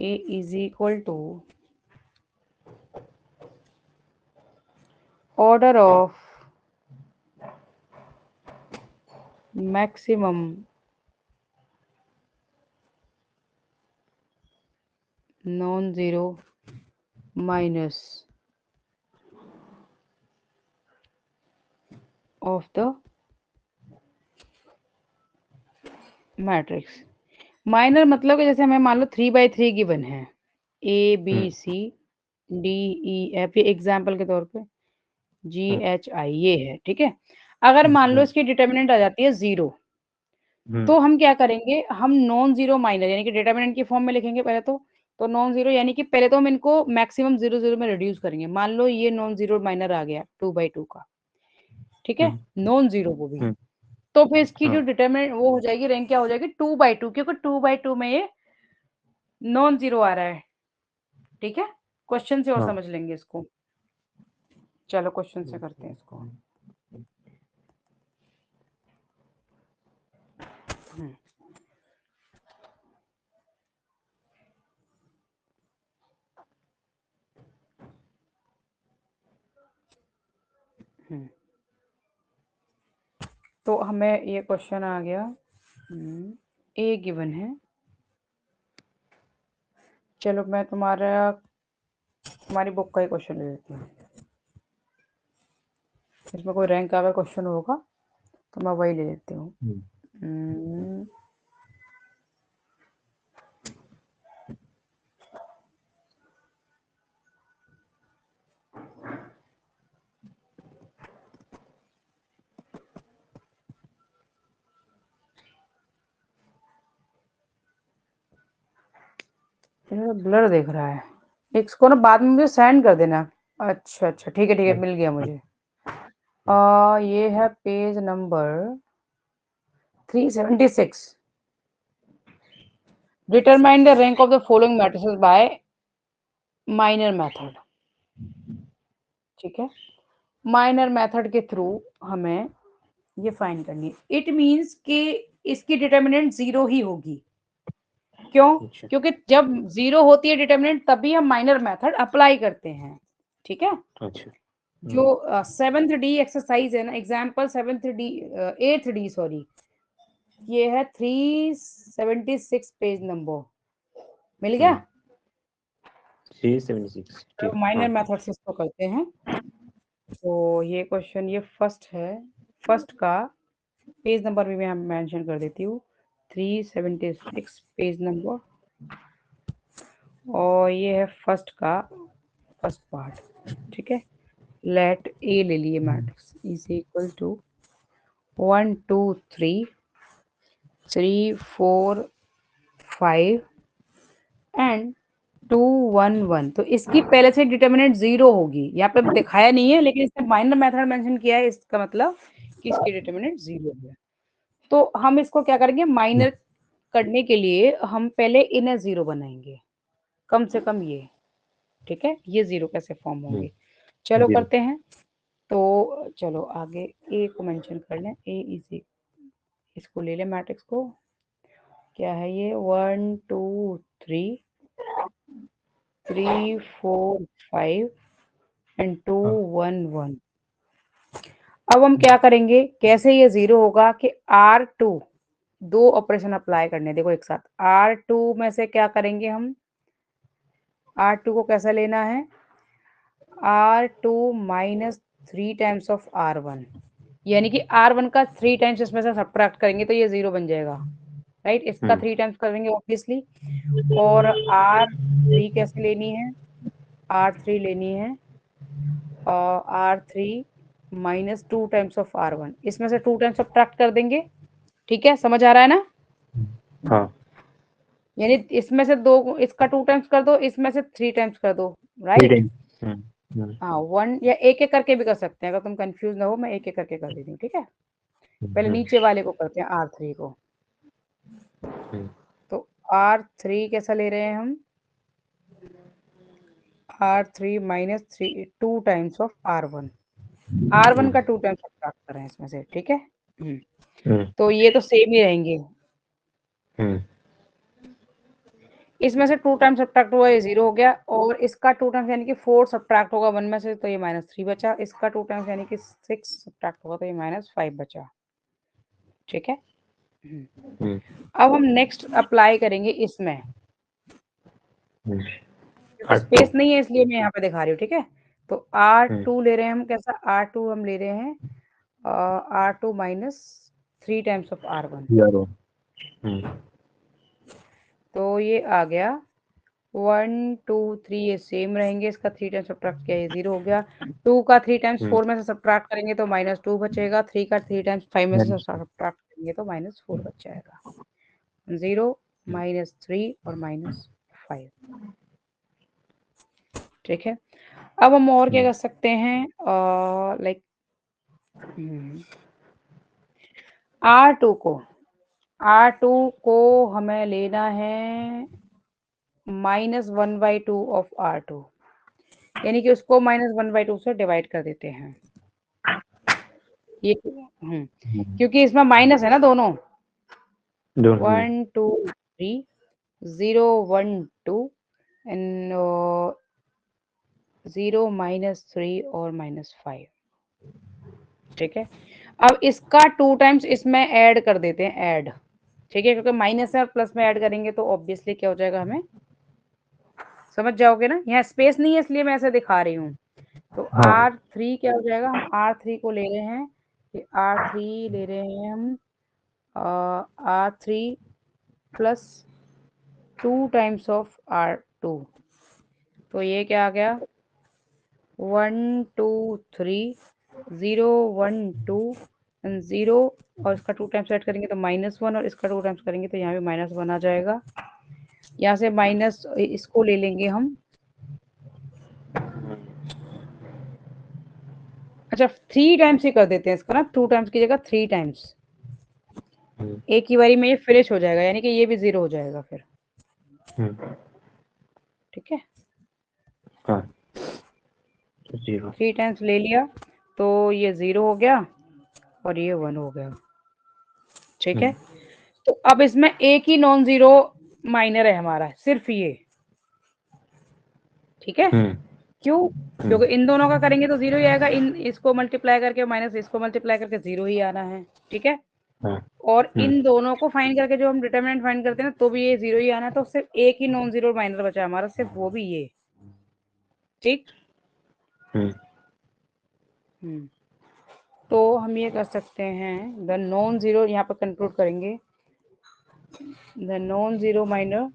A is equal to order of maximum non-zero minus of the matrix. Minor मतलब कि जैसे हमें मान लो 3/3 गिवन है, A B C D E F, ये एग्जाम्पल के तौर पे जी एच आई ये है, ठीक है। अगर मान लो इसकी डिटर्मिनेंट आ जाती है 0, तो हम क्या करेंगे, हम नॉन जीरो माइनर यानी कि डिटर्मिनेंट की फॉर्म में लिखेंगे पहले तो नॉन जीरो यानी कि पहले तो हम इनको मैक्सिमम 0 0 में रिड्यूस करेंगे। मान लो ये नॉन जीरो माइनर आ गया 2/2 का, ठीक है, नॉन जीरो वो भी। तो फिर इसकी जो डिटरमिनेंट वो हो जाएगी, रैंक क्या हो जाएगी 2/2, क्योंकि 2/2 में ये नॉन जीरो आ रहा है, ठीक है। क्वेश्चन से और समझ लेंगे इसको, चलो क्वेश्चन से करते हैं इसको। तो हमें ये क्वेश्चन आ गया, ए गिवन है। चलो मैं तुम्हारी बुक का ही क्वेश्चन ले लेती हूँ, इसमें कोई रैंक का अगर क्वेश्चन होगा तो मैं वही ले लेती हूँ। ब्लर देख रहा है, इसको ना बाद में मुझे सेंड कर देना। अच्छा अच्छा, ठीक है ठीक है, मिल गया मुझे। ये है page number 376। Determine the rank of the following matrices by minor method, ठीक है। माइनर मेथड के थ्रू हमें ये फाइंड करनी है। इट मींस कि इसकी डिटरमिनेंट 0 ही होगी। क्यों? क्योंकि जब 0 होती है डिटरमिनेंट तभी हम माइनर मेथड अप्लाई करते हैं, ठीक है। अच्छा। जो 7th डी एक्सरसाइज है ना, example 7th D 8th D sorry, ये है 376 पेज नंबर, मिल गया। 376, ठीक। माइनर मेथड से इसको करते हैं। तो ये क्वेश्चन ये फर्स्ट है, फर्स्ट का पेज नंबर भी मैं मेंशन कर देती हूँ, 376 पेज नंबर, और ये है फर्स्ट का फर्स्ट पार्ट, ठीक है। लेट ए ले लिए matrix is equal to 1 2 3 3 4 5 and 2 1 1, तो इसकी पहले से डिटर्मिनेंट 0 होगी। यहाँ पे दिखाया नहीं है लेकिन इसने माइनर मेथड मेंशन किया है, इसका मतलब कि इसकी डिटर्मिनेंट 0 है। तो हम इसको क्या करेंगे, माइनर करने के लिए हम पहले इनर 0 बनाएंगे, कम से कम ये, ठीक है। ये 0 कैसे फॉर्म होंगे, चलो जीरो। करते हैं। तो चलो आगे ए को मेंशन कर लें, ए इज, इसको ले लें मैट्रिक्स को, क्या है ये, 1 2 3 3 4 5 एंड 2 1 1। अब हम क्या करेंगे, कैसे ये 0 होगा कि R2, दो ऑपरेशन अप्लाई करने, देखो एक साथ। R2 में से क्या करेंगे हम, R2 को कैसा लेना है, R2 minus 3 times of R1, यानी कि R1 का 3 टाइम्स इसमें से सब्ट्रैक्ट करेंगे तो ये 0 बन जाएगा, राइट। इसका 3 टाइम्स करेंगे ऑब्वियसली। और R3 कैसे लेनी है, R3 लेनी है R3 minus 2 times of R1, इसमें से 2 टाइम्स सब्ट्रैक्ट कर देंगे, ठीक है, समझ आ रहा है ना। हाँ। यानी इसमें से दो, इसका 2 टाइम्स कर दो, इसमें से 3 टाइम्स कर दो, थ्री राइट। टाइम। हाँ, 1 या एक एक करके भी कर सकते हैं, अगर तुम कंफ्यूज ना हो, मैं एक एक करके कर देती हूँ, ठीक है। पहले नीचे वाले को करते हैं, R3 को। तो R3 कैसा ले रहे हैं हम, R3 minus 2 times of R1, R1 का 2 टाइम्स सब्ट्रैक्ट कर रहे हैं इसमें से, ठीक है। तो ये तो सेम ही रहेंगे, इसमें से 2 टाइम्स सब्ट्रैक्ट हुआ, ये 0 हो गया। और इसका 2 टाइम्स यानी कि 4 सब्ट्रैक्ट होगा 1 में से, तो ये -3 बचा। इसका 2 टाइम्स यानी कि 6 सब्ट्रैक्ट होगा, तो ये -5 बचा, ठीक है। अब हम नेक्स्ट अप्लाई करेंगे इसमें, क्योंकि स्पेस नहीं है इसलिए मैं यहाँ पे दिखा रही हूँ, ठीक है। तो R2 ले रहे हैं हम, कैसा R2 हम ले रहे हैं, R2 minus 3 times of R1, तो ये आ गया 1 2 3, ये सेम रहेंगे, इसका 3 टाइम्स सब्ट्रैक्ट किया, ये 0 हो गया। 2 का 3 टाइम्स 4 में से सब्ट्रैक्ट करेंगे तो -2 बचेगा। 3 का 3 टाइम्स 5 में से सब्ट्रैक्ट करेंगे तो -4 बच जाएगा। 0 -3 और -5, ठीक है। अब हम और क्या कर सकते हैं, लाइक R2 को हमें लेना है -1/2 ऑफ R2, यानी कि उसको -1/2 से डिवाइड कर देते हैं। ये क्योंकि इसमें माइनस है ना दोनों, 1 2 3 0 1 2 एंड 0 -3 और -5, ठीक है। अब इसका 2 टाइम्स इसमें ऐड कर देते हैं, ऐड, ठीक है, क्योंकि माइनस है और प्लस में ऐड करेंगे तो ऑब्वियसली क्या हो जाएगा, हमें समझ जाओगे ना। यहाँ स्पेस नहीं है इसलिए मैं ऐसे दिखा रही हूँ। तो R3 क्या हो जाएगा, हम R3 को ले रहे हैं, कि R3 ले रहे हैं हम R3 plus 2 times of R2, तो ये क्या आ गया, 1 2 3 0 1 2 एंड 0, और इसका 2 टाइम्स ऐड करेंगे तो -1, और इसका 2 टाइम्स करेंगे तो यहाँ भी -1 आ जाएगा। यहाँ से माइनस इसको ले लेंगे हम, अच्छा 3 टाइम्स ही कर देते हैं इसका ना, 2 टाइम्स की जगह 3 टाइम्स, एक ही बारी में ये फिनिश हो जाएगा, यानी कि ये भी 0 हो जाएगा फिर, ठीक है। 3 टाइम्स ले लिया तो ये 0 हो गया और ये 1 हो गया, ठीक है। तो अब इसमें एक ही नॉन जीरो माइनर है हमारा, सिर्फ ये, ठीक है। क्यों, क्योंकि इन दोनों का करेंगे तो 0 ही आएगा, इन इसको मल्टीप्लाई करके माइनस इसको मल्टीप्लाई करके 0 ही आना है, ठीक है। और इन दोनों को फाइंड करके जो हम डिटरमिनेंट फाइंड करते हैं ना, तो भी ये 0 ही आना है, तो सिर्फ एक ही नॉन जीरो माइनर बचा हमारा, सिर्फ वो भी ये, ठीक। तो हम ये कर सकते हैं, द नॉन जीरो, यहाँ पर कंक्लूड करेंगे, the non zero minor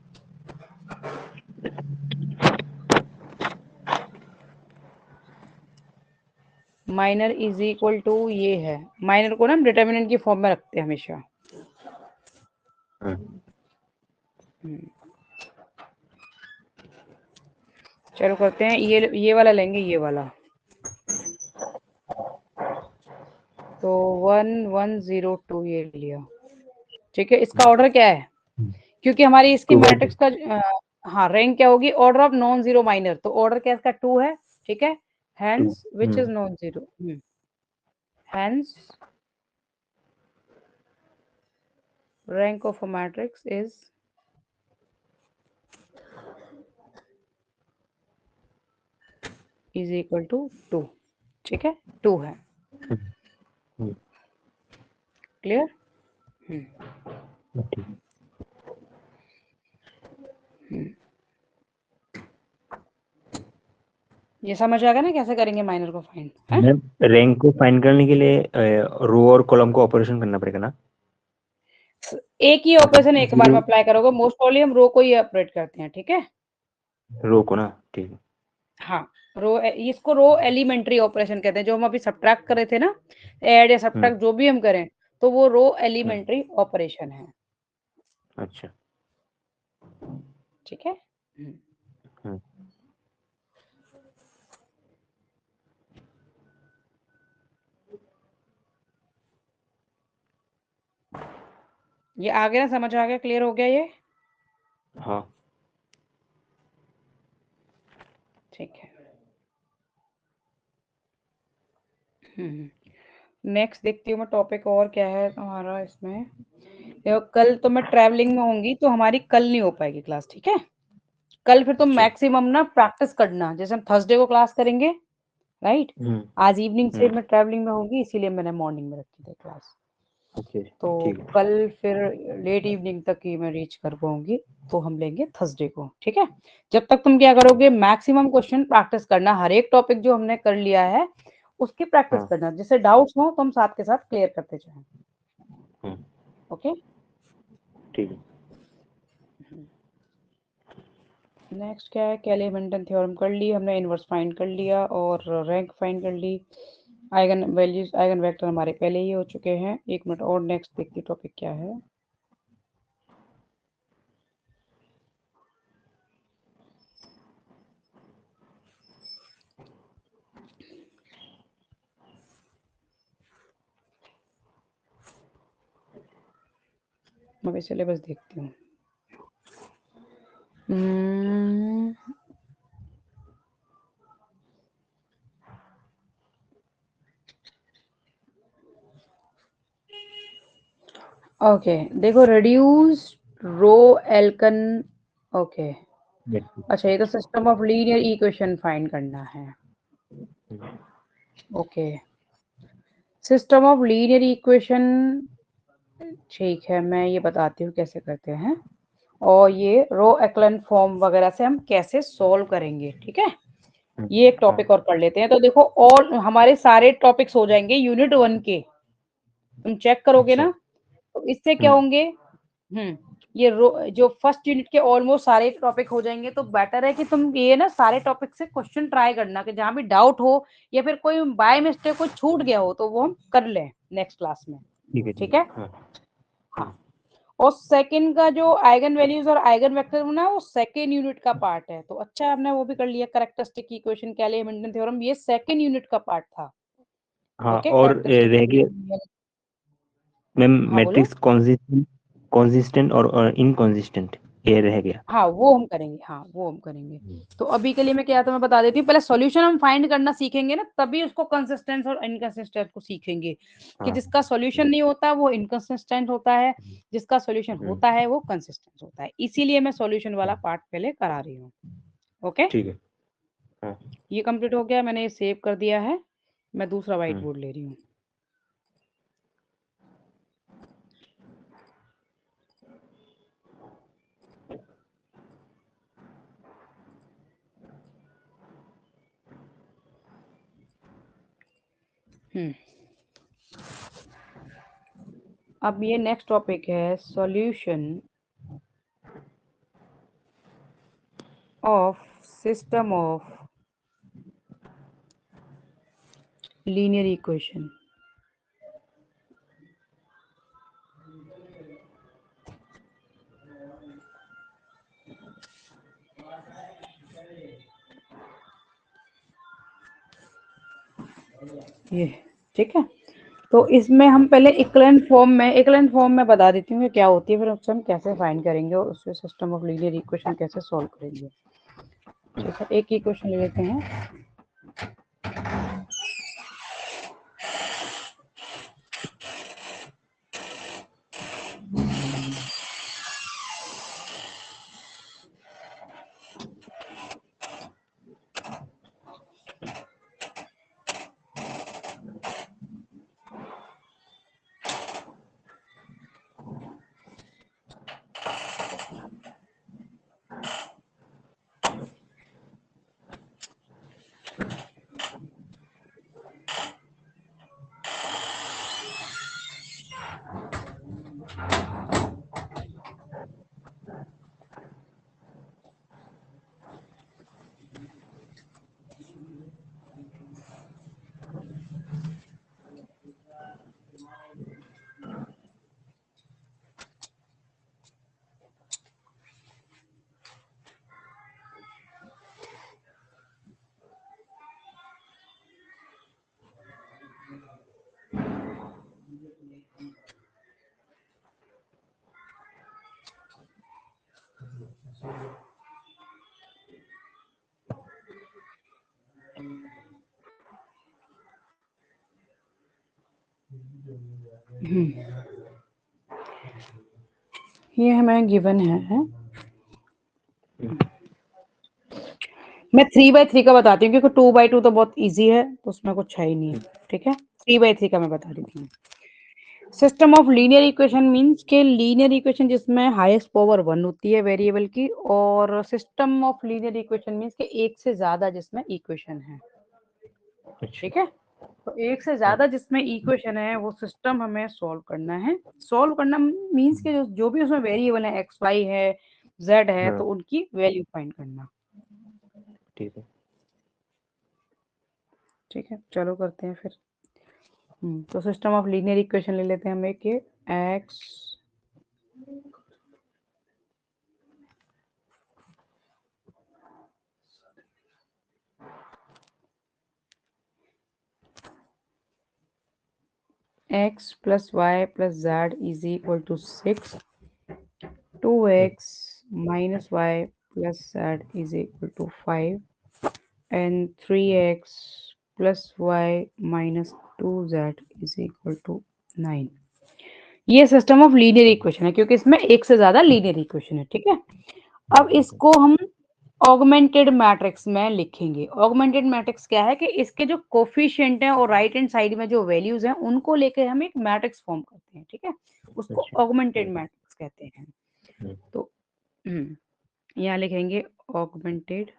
minor is equal to, ये है, माइनर को ना हम डिटर्मिनेंट की फॉर्म में रखते हैं हमेशा। चलो करते हैं, ये वाला लेंगे, ये वाला। तो 1102 ये लिया, ठीक है। इसका ऑर्डर क्या है, क्योंकि हमारी इसकी 2 बाई 2। मैट्रिक्स का हाँ रैंक क्या होगी, order of non zero minor, तो ऑर्डर क्या इसका 2 है, ठीक है। 2। Hence which is non zero, hence rank of a matrix is equal to 2, ठीक है, 2 है। क्लियर? ये समझ आ गया ना कैसे करेंगे माइनर को फाइंड है? मैम रैंक को फाइंड करने के लिए रो और कॉलम को ऑपरेशन करना पड़ेगा ना? एक ही ऑपरेशन एक बार जीरो में अप्लाई करोगे, मोस्ट प्रॉब्ली हम रो को ही ऑपरेट करते हैं, ठीक है। रो को ना, ठीक है। हाँ, इसको रो एलिमेंट्री ऑपरेशन कहते हैं, जो हम अभी सब्ट्रैक्ट कर रहे थे ना, ऐड या हम्म। सब्ट्रैक्ट जो भी हम करें, तो वो रो हम्म। एलिमेंट्री ऑपरेशन है, अच्छा। ठीक है। हम्म। ये आ गया ना, समझ आ गया, क्लियर हो गया ये? हाँ। ठीक है। नेक्स्ट देखती हूँ मैं टॉपिक और क्या है तुम्हारा इसमें। देखो कल तो मैं ट्रैवलिंग में होंगी, तो हमारी कल नहीं हो पाएगी क्लास, ठीक है। कल फिर तुम अच्छा। मैक्सिमम ना प्रैक्टिस करना, जैसे हम थर्सडे को क्लास करेंगे, राइट। हम्म। आज इवनिंग से हम्म। मैं ट्रैवलिंग में होगी, इसीलिए मैंने मॉर्निंग में रखी थी क्लास। ओके। तो ठीक है। कल फिर लेट इवनिंग तक ही मैं रीच कर पाऊंगी, तो हम लेंगे थर्सडे को, ठीक है। जब तक तुम क्या करोगे, मैक्सिमम क्वेश्चन प्रैक्टिस करना, हर एक टॉपिक जो हमने कर लिया है उसकी प्रैक्टिस हाँ। करना, जिससे डाउट्स हो तो हम साथ के साथ क्लियर करते जाएं, हम्म। ओके। ठीक है। नेक्स्ट क्या है, कैले-हैमिल्टन थ्योरम कर ली हमने, इनवर्स फाइंड कर लिया और रैंक फाइंड कर ली। आइगन वैल्यूज, आइगन वेक्टर हमारे पहले ही हो चुके हैं। एक मिनट और, नेक्स्ट देखती टॉपिक क्या है। मैं भी सिलेबस देखती हूँ। ओके देखो, रिड्यूस रो एल्कन, ओके। अच्छा, ये तो system of linear equation find करना है, okay. System of linear equation, ठीक है, मैं ये बताती हूँ कैसे करते हैं, और ये रो एक्लन फॉर्म वगैरह से हम कैसे सोल्व करेंगे, ठीक है। ये एक हाँ। टॉपिक और पढ़ लेते हैं। तो देखो, ऑल हमारे सारे टॉपिक्स हो जाएंगे यूनिट 1 के, तुम चेक करोगे अच्छा। ना, तो इससे क्या हम्म। होंगे, ये जो फर्स्ट यूनिट के ऑलमोस्ट सारे टॉपिक हो जाएंगे, तो बेटर है कि तुम ये ना सारे टॉपिक से क्वेश्चन ट्राई करना, कि जहां भी डाउट हो या फिर कोई बाय मिस्टेक कोई छूट गया हो, तो वो हम कर लें नेक्स्ट क्लास में, ठीक है। ठीक ठीक है। है। हाँ। हाँ, और सेकंड का जो आइगन वैल्यूज और आइगन वेक्टर ना, वो सेकंड यूनिट का पार्ट है, तो अच्छा हमने वो भी कर लिया। कैरेक्टरिस्टिक इक्वेशन, कैले-हैमिल्टन थ्योरम, ये सेकंड यूनिट का पार्ट था, हाँ ओके। और कैरेक्टरिस्टिक रह गया पॉलिनोमियल, मैम, हाँ बोलो। मैट्रिक्स कॉन्सिस्टेंट और इनकॉन्सिस्टेंट, ये रह गया। हाँ वो हम करेंगे, हाँ वो हम करेंगे। तो अभी के लिए मैं क्या, तो मैं बता देती हूँ, पहले सॉल्यूशन हम फाइंड करना सीखेंगे ना, तभी उसको कंसिस्टेंस और इनकंसिस्टेंट को सीखेंगे, कि हाँ। जिसका सॉल्यूशन नहीं होता वो इनकंसिस्टेंट होता है, जिसका सॉल्यूशन हम्म। होता है वो कंसिस्टेंट होता है, इसीलिए मैं सॉल्यूशन वाला पार्ट पहले करा रही हूँ, ओके। ठीक है। हाँ। ये कंप्लीट हो गया, मैंने ये सेव कर दिया है। मैं दूसरा व्हाइट हम्म। बोर्ड ले रही हूँ। हम्म, अब ये नेक्स्ट टॉपिक है, solution of system of linear equation. ये, ठीक है। तो इसमें हम पहले इक्विवेलेंट फॉर्म में बता देती हूँ कि क्या होती है, फिर उससे हम कैसे फाइंड करेंगे और उससे सिस्टम ऑफ लीनियर इक्वेशन कैसे सॉल्व करेंगे। ठीक है, एक इक्वेशन ले लेते हैं। ये हमें गिवन है। मैं 3/3 का बताती हूँ क्योंकि 2/2 तो बहुत इजी है, तो उसमें कुछ है ही नहीं है। ठीक है, 3/3 का मैं बता देती हूँ। System of linear equation means के लीनियर इक्वेशन जिसमें हाईएस्ट पावर 1 होती है वेरिएबल की, और system of linear equation means के एक से ज्यादा जिसमें इक्वेशन है। ठीक है, तो एक से ज्यादा जिसमें इक्वेशन है वो सिस्टम हमें सॉल्व करना है। सॉल्व करना मींस के जो भी उसमें वेरिएबल है, एक्स वाई है, जेड है, तो उनकी वैल्यू फाइंड करना। ठीक है, ठीक है, चलो करते हैं फिर। तो सिस्टम ऑफ लीनियर इक्वेशन ले लेते हैं हम एक x x plus y plus z is equal to 6, 2x minus y plus z is equal to 5, and 3x plus y minus 2z is equal to 9। ये सिस्टम ऑफ लीनियर इक्वेशन है क्योंकि इसमें एक से ज्यादा लीनियर इक्वेशन है। ठीक है, अब इसको हम ऑगमेंटेड मैट्रिक्स में लिखेंगे। ऑगमेंटेड मैट्रिक्स क्या है कि इसके जो कोफिशिएंट हैं और राइट हैंड साइड में जो वैल्यूज हैं उनको लेके हम एक मैट्रिक्स फॉर्म करते हैं। ठीक है, उसको ऑगमेंटेड मैट्रिक्स कहते हैं। तो यहाँ लिखेंगे augmented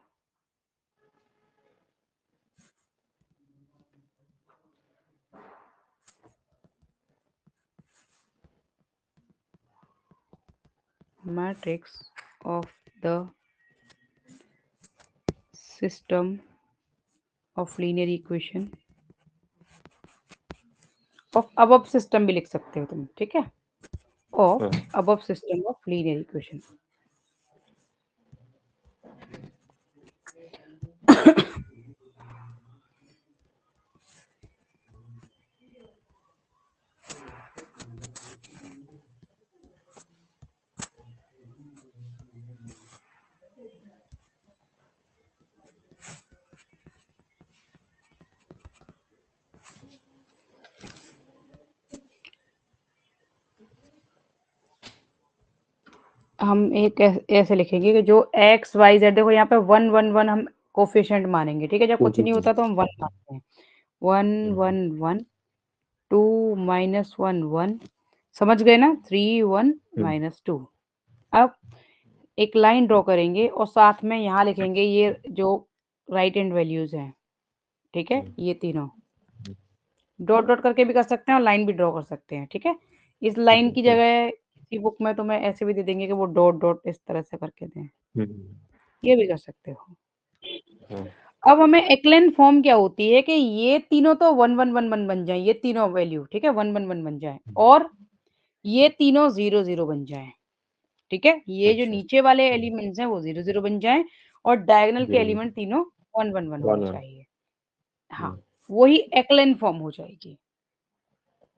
matrix of the system of linear equation of above system भी लिख सकते हो तुम। ठीक है, of above system of linear equation. हम एक ऐसे लिखेंगे कि जो एक्स वाई जेड, देखो यहाँ पे 1 1 1 हम कोफिशिएंट मानेंगे। ठीक है, जब कुछ नहीं होता तो हम 1 मानते हैं। 1 1 1 2 माइनस 1 1, समझ गए ना? 3 1 माइनस 2। अब एक लाइन ड्रॉ करेंगे और साथ में यहाँ लिखेंगे ये जो राइट हैंड वैल्यूज हैं। ठीक है, ये तीनों डॉट डॉट करके भी कर सकते हैं और लाइन भी ड्रॉ कर सकते हैं। ठीक है, इस लाइन की जगह किसी बुक में तुम्हें ऐसे भी दे देंगे कि वो डॉट डॉट इस तरह से करके दें, ये भी कर सकते हो। अब हमें एक्लेन फॉर्म क्या होती है कि ये तीनों तो 1 1 1 1 बन जाए, ये तीनों वैल्यू। ठीक है, 1 1 1 बन जाए और ये तीनों 0 0 बन जाए। ठीक है, ये जो नीचे वाले एलिमेंट्स हैं वो 0 0 बन जाए और डायगोनल के एलिमेंट तीनों 1 1 1 होने चाहिए। हाँ, वही एक्लेन फॉर्म हो जाएगी।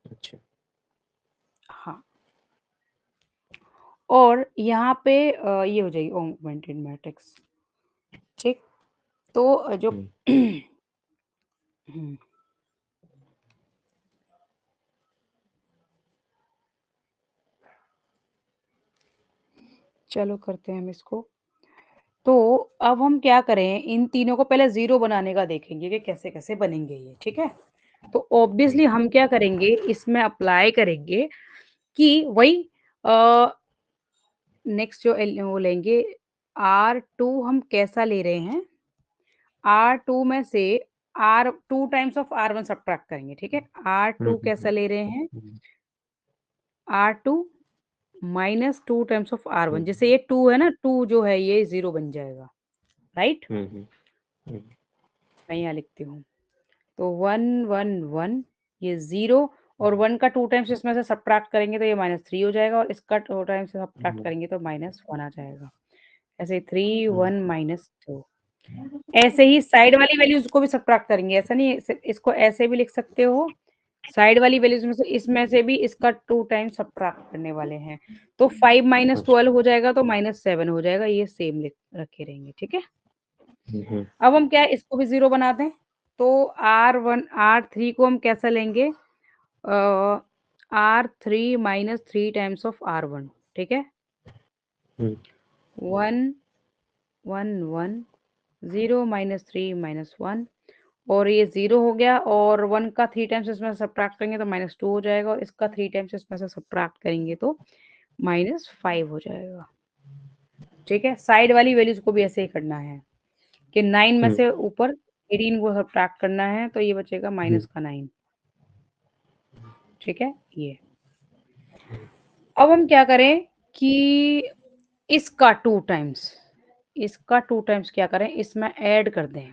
अच्छा हाँ, और यहाँ पे ये हो जाएगी ऑगमेंटेड मैट्रिक्स। ठीक, तो जो हम्म, चलो करते हैं हम इसको। तो अब हम क्या करें, इन तीनों को पहले जीरो बनाने का देखेंगे कि कैसे कैसे बनेंगे ये। ठीक है, तो ऑब्वियसली हम क्या करेंगे, इसमें अप्लाई करेंगे कि वही नेक्स्ट जो वो लेंगे R2, हम कैसा ले रहे हैं, R2 में से R2 times of R1 subtract करेंगे। ठीक है, R2 कैसा ले रहे हैं, R2 minus 2 times of R1, जैसे ये 2 है ना, 2 जो है ये 0 बन जाएगा, राइट। मैं यहाँ लिखती हूँ, तो 1 1 1 ये 0, और 1 का 2 टाइम्स इसमें से सब्ट्रैक्ट करेंगे तो ये -3 हो जाएगा, और इसका 2 टाइम्स से सब्ट्रैक्ट करेंगे तो -1 आ जाएगा। ऐसे 3 1 -2। ऐसे ही साइड वाली वैल्यूज को भी सब्ट्रैक्ट करेंगे, ऐसा नहीं है, इसको ऐसे भी लिख सकते हो। साइड वाली वैल्यूज में से इसमें से भी इसका 2 टाइम्स सब्ट्रैक्ट करने वाले हैं, तो 5 - 12 हो जाएगा, तो -7 हो जाएगा, ये सेम लिख रखे रहेंगे। ठीक है, अब हम क्या है, इसको भी 0 बना दें, तो R1 R3 को हम कैसा लेंगे, R3 -3 टाइम्स ऑफ R1। ठीक है, 1 1 1 0 -3 -1, और ये 0 हो गया, और 1 का 3 टाइम्स इसमें सब्ट्रैक्ट करेंगे तो -2 हो जाएगा, और इसका 3 टाइम्स इसमें से सब्ट्रैक्ट करेंगे तो -5 हो जाएगा। ठीक है, साइड वाली वैल्यूज को भी ऐसे ही करना है कि 9 में से ऊपर 18 को सब्ट्रैक्ट करना है, तो ये बचेगा -9। ठीक है, ये अब हम क्या करें कि इसका 2 टाइम्स क्या करें, इसमें ऐड कर दें।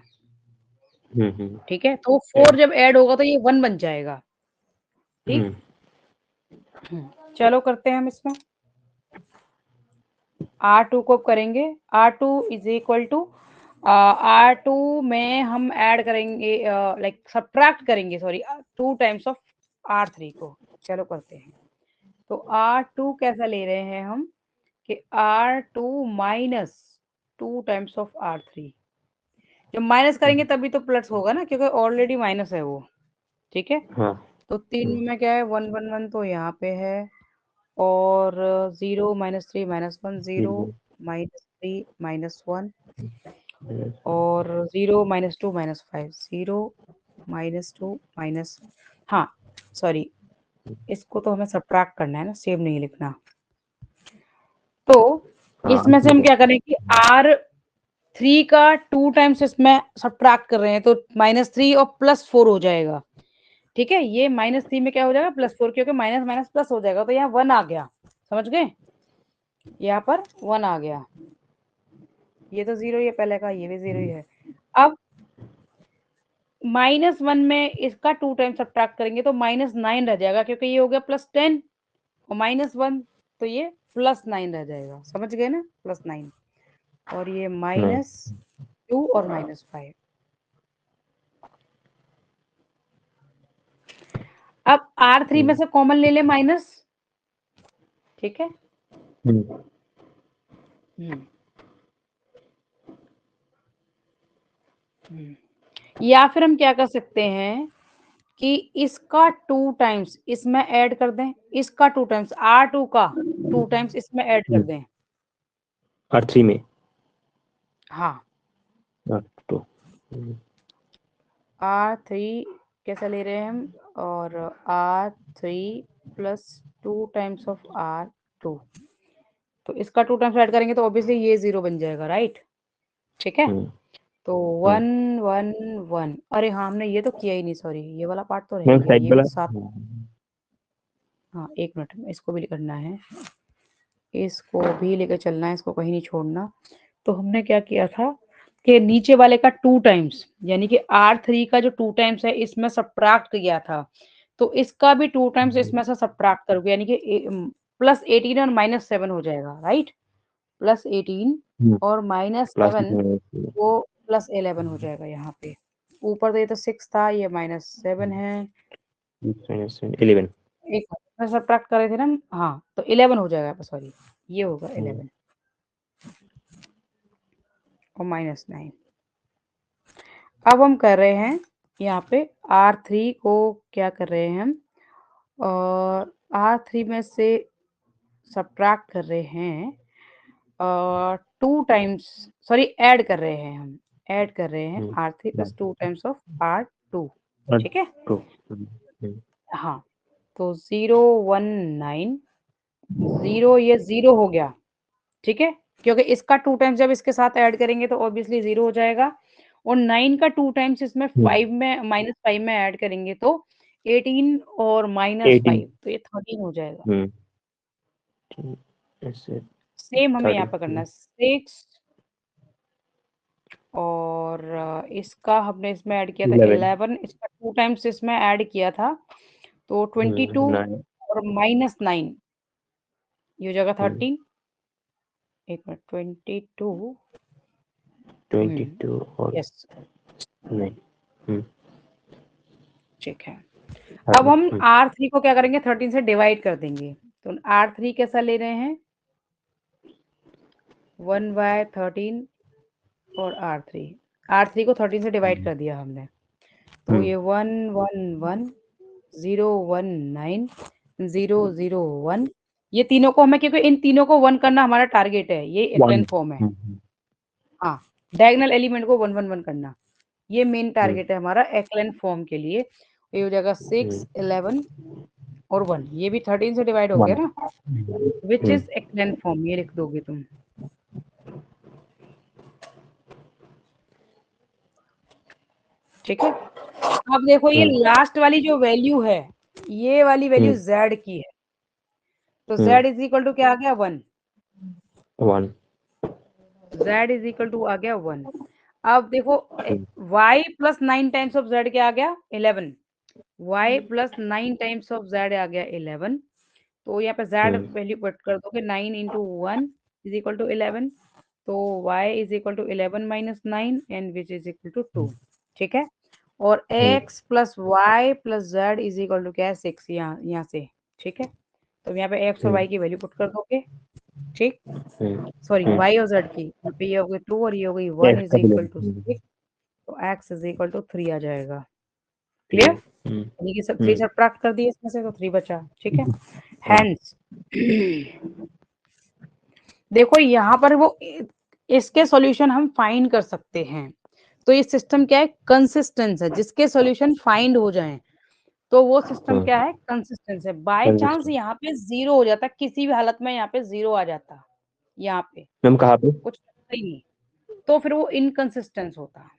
ठीक है, तो 4 जब ऐड होगा तो ये 1 बन जाएगा। ठीक, चलो करते हैं हम इसमें। R2 को करेंगे, R2 is equal to R2 में हम ऐड करेंगे, लाइक सब्ट्रैक्ट करेंगे, सॉरी, 2 टाइम्स ऑफ R3 को। चलो करते हैं, तो R2 कैसा ले रहे हैं हम कि R2 minus 2 times of R3। जब माइनस करेंगे तभी तो प्लस होगा ना, क्योंकि ऑलरेडी माइनस है वो। ठीक है, तो 3 में क्या है, 1 1 1 तो यहाँ पे है, और 0 -3 -1 0 -3 -1, और 0 -2 -5 0 -2 माइनस, हाँ सॉरी, इसको तो हमें सब्ट्रैक्ट करना है ना, सेव नहीं लिखना। तो इसमें से हम क्या करें कि R3 का 2 टाइम्स इसमें सब्ट्रैक्ट कर रहे हैं, तो -3 और +4 हो जाएगा। ठीक है, ये -3 में क्या हो जाएगा, +4, क्योंकि माइनस माइनस प्लस हो जाएगा, तो यहाँ 1 आ गया, समझ गए, यहाँ पर 1 आ गया। ये तो 0 ही है पहले का, ये भी 0 ही है। अब -1 में इसका 2 टाइम्स सब्ट्रैक्ट करेंगे तो -9 रह जाएगा, क्योंकि ये हो गया +10 और -1, तो ये +9 रह जाएगा, समझ गए ना, +9, और ये -2 और -5। अब R3 में से कॉमन ले ले माइनस। ठीक है, या फिर हम क्या कर सकते हैं कि इसका 2 टाइम्स इसमें ऐड कर दें, इसका 2 टाइम्स R2 का 2 टाइम्स इसमें ऐड कर दें। R3 में, हाँ, R2 R3 कैसा ले रहे हैं हम, और R3 + 2 टाइम्स ऑफ R2, तो इसका 2 टाइम्स ऐड करेंगे तो ऑब्वियसली ये 0 बन जाएगा, राइट। ठीक है, तो 1 1 1, अरे हाँ हमने ये तो किया ही नहीं, सॉरी, ये वाला पार्ट तो रह गया, ये भी तो साथ। हाँ, 1 मिनट में इसको भी करना है, इसको भी लेकर चलना है, इसको कहीं नहीं छोड़ना। तो हमने क्या किया था कि नीचे वाले का 2 टाइम्स, यानी कि R3 का जो 2 टाइम्स है इसमें सब्ट्रैक्ट किया था, तो इसका भी 2 टाइम्स इसमें से सब्ट्रैक्ट करोगे, यानी कि +18 और -7 हो जाएगा, राइट। +18 और -7 वो +11 हो जाएगा यहाँ पे। ऊपर तो ये तो 6 था, ये -7 है। 11। एक में सब्ट्रैक्ट कर रहे थे ना, हाँ तो 11 हो जाएगा, सॉरी ये होगा 11 और -9। अब हम कर रहे हैं यहाँ पे R3 को क्या कर रहे हैं हम, और R3 में से सब्ट्रैक्ट कर रहे हैं 2 टाइम्स, सॉरी ऐड कर रहे हैं हम, ऐड कर रहे हैं R3 plus 2 times of R2, ठीक है। हाँ तो 0 1 9 0, ये 0 हो गया, ठीक है, क्योंकि इसका 2 टाइम्स जब इसके साथ ऐड करेंगे तो ऑब्वियसली 0 हो जाएगा, और 9 का 2 टाइम्स इसमें 5 में -5 में ऐड करेंगे तो 18 और -5 तो ये 13 हो जाएगा। सेम हमें यहाँ पे करना है 6, और इसका हमने इसमें ऐड किया था 11, इसका 2 टाइम्स इसमें ऐड किया था तो 22 और -9 ये हो जाएगा 13। एक मिनट 22 और यस, नहीं। ठीक है। अब हम R3 को क्या करेंगे, 13 से डिवाइड कर देंगे, तो R3 कैसा ले रहे हैं 1/13 और R3 को 13 से डिवाइड कर दिया हमने, तो ये 1 1 1 0 1 9 0 0 1, ये तीनों को हमें, क्योंकि इन तीनों को 1 करना हमारा टारगेट है, ये एक्लेन फॉर्म है। हाँ, डायगोनल एलिमेंट को 1 1 1 करना, ये मेन टारगेट है हमारा एक्लेन फॉर्म के लिए। ये हो जाएगा 6 11 और 1, ये भी 13 से डिवाइड हो गया ना, विच इज एक्लेन फॉर्म, ये लिख दोगे तुम, ठीक है। अब देखो ये लास्ट वाली जो वैल्यू है, ये वाली वैल्यू z की है, तो z इज इक्वल टू क्या आ गया 1, z इज इक्वल टू आ गया 1। अब देखो y plus 9 times of z क्या आ गया 11, y plus 9 times of z आ गया 11, तो यहाँ पे z वैल्यू पुट कर दोगे 9 इंटू 1 इज इक्वल टू 11, तो y is equal to 11 minus 9 and which is equal to 2, ठीक है। और x plus Y plus Z is equal to क्या है 6, यहाँ से, ठीक है। तो यहाँ पे x और y की वैल्यू पुट कर दोगे, ठीक, सॉरी y और z की, यहाँ पे ये हो गई 2 और ये हो गई 1 इज इक्वल टू 6, तो x इज इक्वल टू 3 आ जाएगा, क्लियर, यानी कि सब 3 सब्ट्रैक्ट कर दिए इसमें से तो 3 बचा, ठीक है। हैंस देखो यहाँ पर वो इसके सॉल्यूशन हम फाइंड कर सकते हैं, तो ये सिस्टम क्या है कंसिस्टेंस है, जिसके सॉल्यूशन फाइंड हो जाएं तो वो सिस्टम क्या है कंसिस्टेंस है। बाय चांस यहाँ पे 0 हो जाता, किसी भी हालत में यहाँ पे 0 आ जाता, यहाँ पे मैम कहाँ पे? कुछ ही नहीं, तो फिर वो इनकंसिस्टेंस होता,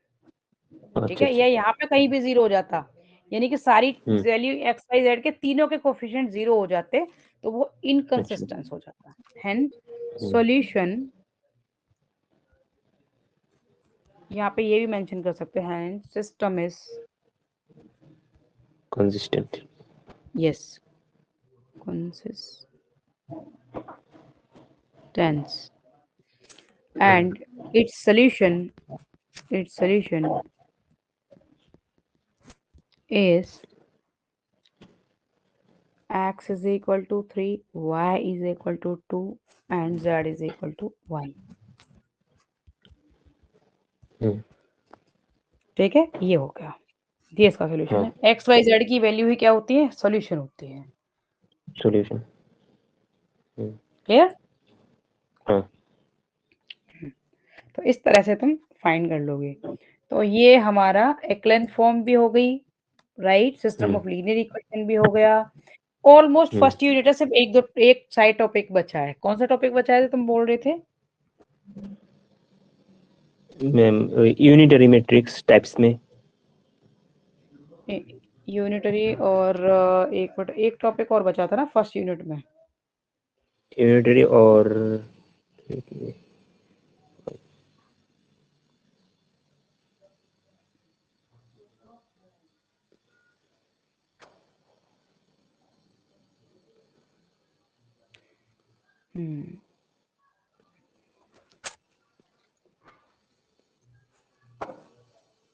ठीक अच्छा है। या यहाँ पे कहीं भी 0 हो जाता, यानी कि सारी वैल्यू एक्स वाई जेड के तीनों के कोफिशिएंट 0 हो जाते, तो वो इनकंसिस्टेंस हो जाता। हेंस सॉल्यूशन, यहाँ पे ये भी मेंशन कर सकते हैं, system is consistent, yes consistence and its solution is x is equal to 3, y is equal to 2 and z is equal to 1, ठीक है। ये हो गया, ये इसका सोल्यूशन है। एक्स वाई जेड की वैल्यू ही क्या होती है सॉल्यूशन होती है, सॉल्यूशन, क्लियर। तो इस तरह से तुम फाइंड कर लोगे। तो ये हमारा एक्लेन फॉर्म भी हो गई, right, system of linear equation भी हो गया। ऑलमोस्ट फर्स्ट यूनिट है, सिर्फ एक साइड टॉपिक बचा है। कौन सा टॉपिक बचा है तुम बोल रहे थे? मैम यूनिटरी मैट्रिक्स टाइप्स में यूनिटरी और एक टॉपिक और बचा था ना फर्स्ट यूनिट में, यूनिटरी और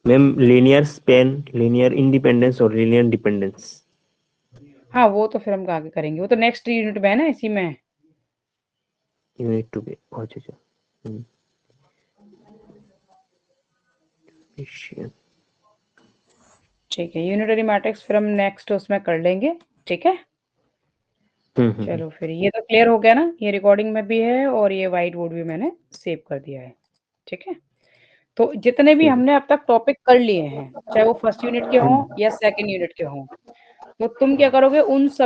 ma'am linear span, linear independence और लीनियर डिपेंडेंस। हाँ वो तो फिर हम आगे करेंगे, वो तो नेक्स्ट यूनिट में है ना, इसी में। यूनिट 2 पे। अच्छा। ठीक है, यूनिटरी मैट्रिक्स फिर हम नेक्स्ट उसमें कर लेंगे, ठीक है। चलो फिर ये तो क्लियर हो गया ना, ये रिकॉर्डिंग में भी है और ये व्हाइट बोर्ड भी मैंने सेव कर दिया है, ठीक है। तो जितने भी हमने अब तक टॉपिक कर लिए हैं, चाहे वो फर्स्ट यूनिट के हों या सेकंड यूनिट के हों, तो तुम क्या करोगे, उन सब